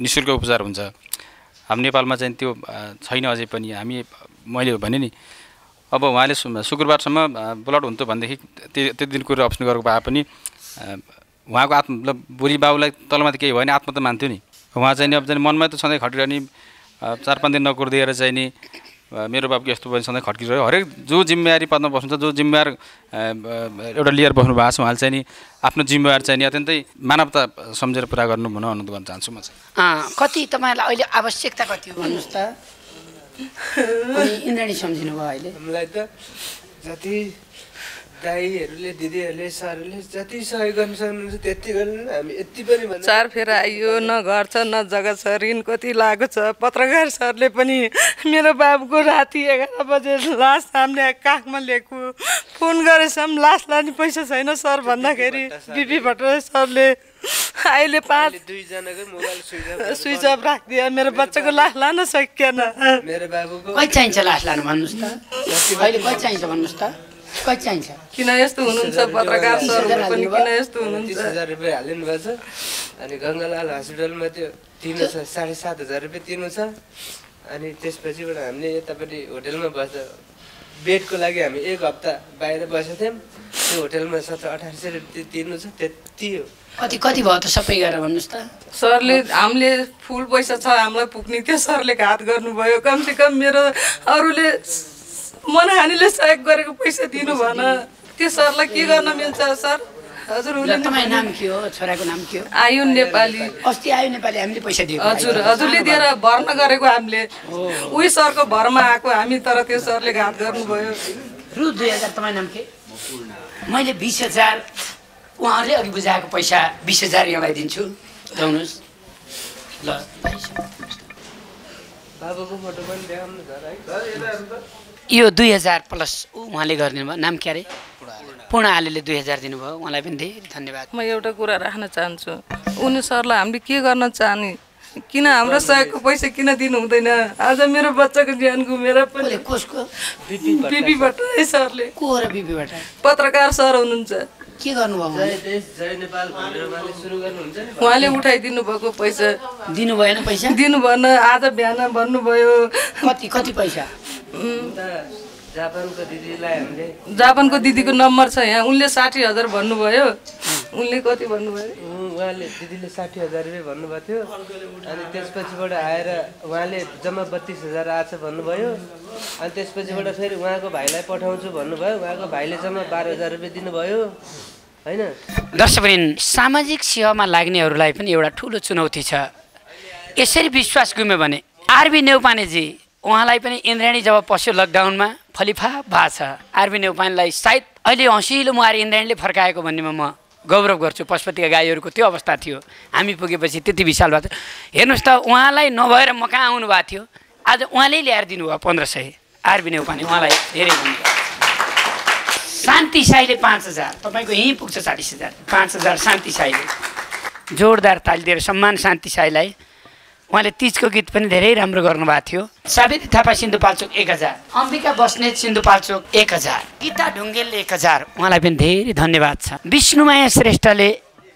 निःशुल्क उपचार हुन्छ। हाम्रो नेपालमा चाहिँ त्यो छैन अझै पनि। मैले भने नि अब उहाँले शुक्रबारसम्म ब्लड हुन्थ्यो भनेदेखि त्यो दिन कुरो अप्सन गरेको भए पनि उहाँको मतलब बुढी बाबुलाई तलमाथि केही भयो भने आत्मा त मान्थ्यो नि। उहाँ चाहिँ नि अब चाहिँ मनमै त सधैँ खटिरहने 4-5 दिन नकुर्दिएर चाहिँ नि मेरो बाबुको यस्तो भयो सधैँ खड्किरह्यो। हरेक जो जिम्मेवारी पदमा बस्नुहुन्छ, जो जिम्मेवार एउटा लिएर बस्नु भएको छ, उहाँले चाहिँ नि आफ्नो जिम्मेवार चाहिँ नि अत्यन्तै मानवता सम्झेर पुरा गर्नु अनुरोध गर्न चाहन्छु म चाहिँ। कति तपाईँलाई अहिले आवश्यकता कति हो भन्नुहोस् त? इन्द्राणी सम्झिनु भयो अहिले? हामीलाई त जति दाईहरूले दिदीहरूले सरहरूले जति सहयोग गर्न सक्नुहुन्छ त्यति गर्नु, हामी यति पनि भन्नु। 4 फेर आइयो, न घर छ न जग्गा छ, ऋण कति लागेको छ। पत्रकार सरले पनि मेरो बाबुको राति 11 बजे लास सामने काखमा लिएको फोन गरेसम्म लास लाने पैसा छैन सर भन्दाखेरि बिपी भट्टराई सरले अहिले 2 जनाको मोबाइल स्विच अफ राखिदियो। मेरो बच्चाको लास लान सकिएन। मेरो बाबुको कति चाहिन्छ लास लानु भन्नुहोस् त? अहिले कति चाहिन्छ भन्नुहोस् त? कति चाहिन्छ? किन यस्तो हुनुहुन्छ पत्रकार सरहरू पनि, किन यस्तो हुनुहुन्छ? 30,000 रुपियाँ हालिनु भएको छ। अनि गङ्गालाल हस्पिटलमा त्यो तिर्नु छ, 7,500 रुपियाँ तिर्नु छ। अनि त्यसपछिबाट हामीले यतापट्टि होटेलमा बस्दा बेडको लागि हामी 1 हप्ता बाहिर बसेको थियौँ। त्यो होटेलमा 1700-1800 रुपियाँ तिर्नु छ, त्यति हो। कति भयो त सबै गरेर भन्नुहोस् त? सरले हामीले फुल पैसा छ हामीलाई पुग्ने थियो, सरले घात गर्नुभयो। कमसेकम मेरो अरूले मनहानीले सहयोग गरेको पैसा दिनु भन, त्यो सरलाई के गर्न मिल्छ सर? हजुर तपाईँ नाम के हो? छोराको नाम के हो? आयुन नेपाली। अस्ति आयुन नेपाली हामीले पैसा दियो। हजुरले दिएर भर्ना गरेको हामीले, उही सरको भरमा आएको हामी, तर त्यो सरले घात गर्नुभयो। रु 2000। तपाईँ नाम के? मैले 20,000 उहाँहरूले अघि बुझाएको पैसा 20,000 यहाँलाई दिन्छु, ल्याउनुहोस् ल। बाबुको फोटो पनि देखाउनु छ है। यो 2000 प्लस उहाँले गरिदिनु भयो। नाम के अरे? पूर्ण आलेले 2000 दिनुभयो, उहाँलाई पनि धेरै धन्यवाद। म एउटा कुरा राख्न चाहन्छु, उनी सरलाई हामीले के गर्न चाहने, किन हाम्रो सहयोगको पैसा किन दिनु हुँदैन? आज मेरो बच्चाको ज्यान गुमेर पनि। कसको? बिपी भट्टराई सरले। को हो र बिपी भट्टराई? पत्रकार सर हुनुहुन्छ। के गर्नुभयो? जय नेपाल भनेर उहाँले सुरु गर्नुहुन्छ नि, उहाँले उठाइदिनु भएको पैसा दिनु भएन? पैसा दिनु भएन। आज बिहान भन्नुभयो। कति पैसा? जापानको दिदीलाई हामीले, जापानको दिदीको नम्बर छ यहाँ, उनले 60,000 भन्नुभयो। उनले कति भन्नुभयो? उहाँले दिदीले 60,000 रुपियाँ भन्नुभएको थियो। अनि त्यसपछिबाट आएर उहाँले जम्मा 32,000 आएछ भन्नुभयो। अनि त्यसपछिबाट फेरि उहाँको भाइलाई पठाउँछु भन्नुभयो। उहाँको भाइले जम्मा 12,000 रुपियाँ दिनुभयो होइन। दर्शकवृन्द, सामाजिक सेवामा लाग्नेहरूलाई पनि एउटा ठुलो चुनौती छ। यसरी विश्वास गुम्यो भने आरबी नेउपानेजी, उहाँलाई पनि इन्द्राणी जब पस्यो लकडाउनमा फलिफाप भएको छ। आरबी नेउपानेलाई सायद अहिले हँसिलो मुहार इन्द्राणीले फर्काएको भन्नेमा म गौरव गर्छु। पशुपतिका गाईहरूको त्यो अवस्था थियो, हामी पुगेपछि त्यति विशाल भएको थियो। हेर्नुहोस् त, उहाँलाई नभएर म कहाँ आउनु भएको थियो, आज उहाँले ल्याएर दिनुभयो 1500। आरबी नेउपाने, उहाँलाई धेरै धन्यवाद। शान्ति साईले 5,000, तपाईँको यहीँ पुग्छ 40,000। 5,000 शान्ति साईले। जोरदार ताली दिएर सम्मान शान्ति साईलाई। उहाँले तीजको गीत पनि धेरै राम्रो गर्नुभएको थियो। सावित्री थापा सिन्धुपाल्चोक 1000, अम्बिका बस्नेत सिन्धुपाल्चोक 1000, गीता ढुङ्गेलले 1000, उहाँलाई पनि धेरै धन्यवाद छ। विष्णुमाया श्रेष्ठले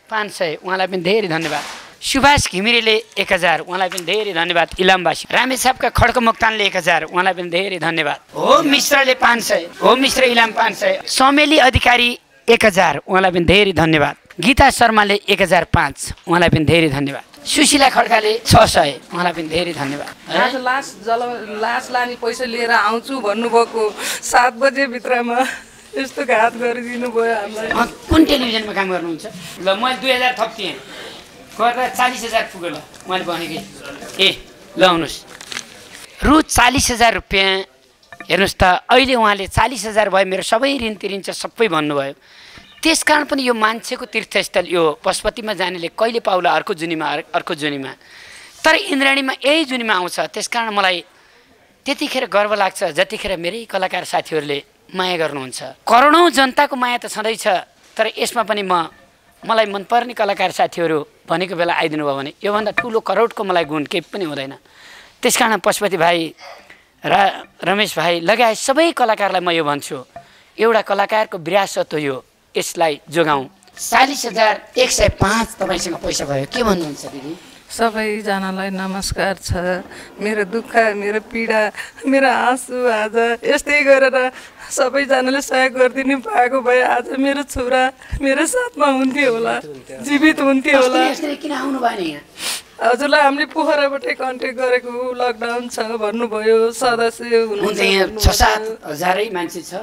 500, उहाँलाई पनि धेरै धन्यवाद। सुभाष घिमिरेले 1000, उहाँलाई पनि धेरै धन्यवाद। इलामवासी रामेछापका खड्क मोक्तानले 1000, उहाँलाई पनि धेरै धन्यवाद। हो मिश्रले 500, हो मिश्र इलाम 500। समेली अधिकारी 1000, उहाँलाई पनि धेरै धन्यवाद। गीता शर्माले 1005, उहाँलाई पनि धेरै धन्यवाद। सुशीला खड्काले 600, उहाँलाई पनि धेरै धन्यवाद। आज लास लाने पैसा लिएर आउँछु भन्नुभएको 7 बजे भित्रमा यस्तो घात गरिदिनु भयो हामीलाई। कुन टेलिभिजनमा काम गर्नुहुन्छ? ल मैले 2000 थप्थेँ, गरेर 40,000 पुग्यो। ल मैले भनेकै ल आउनुहोस्, रु 40,000 रुपियाँ। हेर्नुहोस् त, अहिले उहाँले 40,000 भयो, मेरो सबै ऋण तिरिन्छ सबै भन्नुभयो। त्यसकारण पनि यो मान्छेको तीर्थस्थल, यो पशुपतिमा जानेले कहिले पाउला अर्को जुनीमा, तर इन्द्राणीमा यही जुनीमा आउँछ। त्यसकारण मलाई त्यतिखेर गर्व लाग्छ जतिखेर मेरै कलाकार साथीहरूले माया गर्नुहुन्छ। करोडौँ जनताको माया त छँदैछ, तर यसमा पनि मलाई मनपर्ने कलाकार साथीहरू भनेको बेला आइदिनु भयो भने योभन्दा ठुलो करोडको मलाई गुण केही पनि हुँदैन। त्यसकारण पशुपति भाइ, रमेश भाइ लगायत सबै कलाकारलाई म यो भन्छु, एउटा कलाकारको विरासत हो यो, यसलाई जोगाउँ। 40,105 तपाईँसँग पैसा भयो, के भन्नुहुन्छ दिदी? सबैजनालाई नमस्कार छ। मेरो दुःख, मेरो पीडा, मेरो आँसु आज यस्तै गरेर सबैजनाले सहयोग गरिदिनु भएको भए आज मेरो छोरा मेरो साथमा हुन्थ्यो होला, जीवित हुन्थ्यो होला। किन आउनु भएन यहाँ? हजुरलाई हामीले पोखराबाटै कन्ट्याक्ट गरेको, लकडाउन छ भन्नुभयो, सदस्य हुन्छ यहाँ 6-7 हजारै मान्छे छ।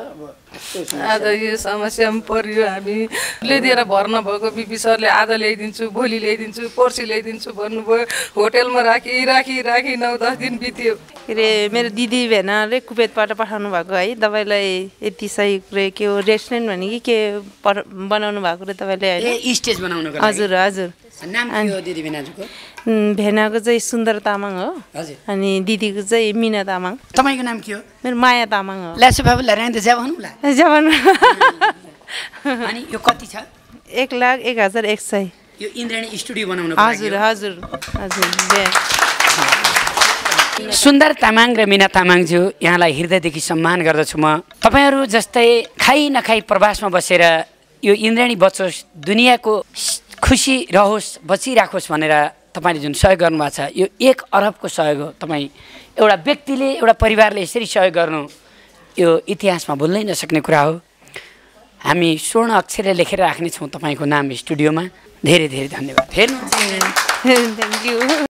आज यो समस्यामा पर्यो। हामीले दिएर भर्ना भएको बिपी सरले आज ल्याइदिन्छु, भोलि ल्याइदिन्छु, पर्सि ल्याइदिन्छु भन्नुभयो। होटेलमा राखी 9-10 दिन बित्यो। के अरे मेरो दिदी भेनाले कुवेतबाट पठाउनु भएको है तपाईँलाई यति सही कुरो के हो रेस्टुरेन्ट भने कि के बनाउनु भएको रे तपाईँले ए स्टेज बनाउनको लागि? हजुर हजुर। नाम के हो दिदी भेनाजुको? भेनाको चाहिँ सुन्दर तामाङ हो हजुर। अनि दिदीको चाहिँ मिना तामाङ। तपाईँको नाम के हो? मेरो माया तामाङ हो। लासु बाबुलाई रान्द जाबहुनुला जवान। अनि यो कति छ? 1,01,100। यो इन्द्राणी स्टुडियो बनाउनको लागि? हजुर हजुर हजुर। सुन्दर तामाङ र मिना तामाङज्यू, यहाँलाई हृदयदेखि सम्मान गर्दछु म। तपाईँहरू जस्तै खाइ नखाई प्रवासमा बसेर यो इन्द्राणी बचोस्, दुनियाँको खुसी रहोस्, बचिराखोस् भनेर तपाईँले जुन सहयोग गर्नुभएको छ, यो 1 अरबको सहयोग हो। तपाईँ एउटा व्यक्तिले, एउटा परिवारले यसरी सहयोग गर्नु यो इतिहासमा भुल्नै नसक्ने कुरा हो। हामी स्वर्ण अक्षरले लेखेर राख्नेछौँ तपाईँको नाम स्टुडियोमा। धेरै धेरै धन्यवाद। हेर्नु थ्याङ्क यू।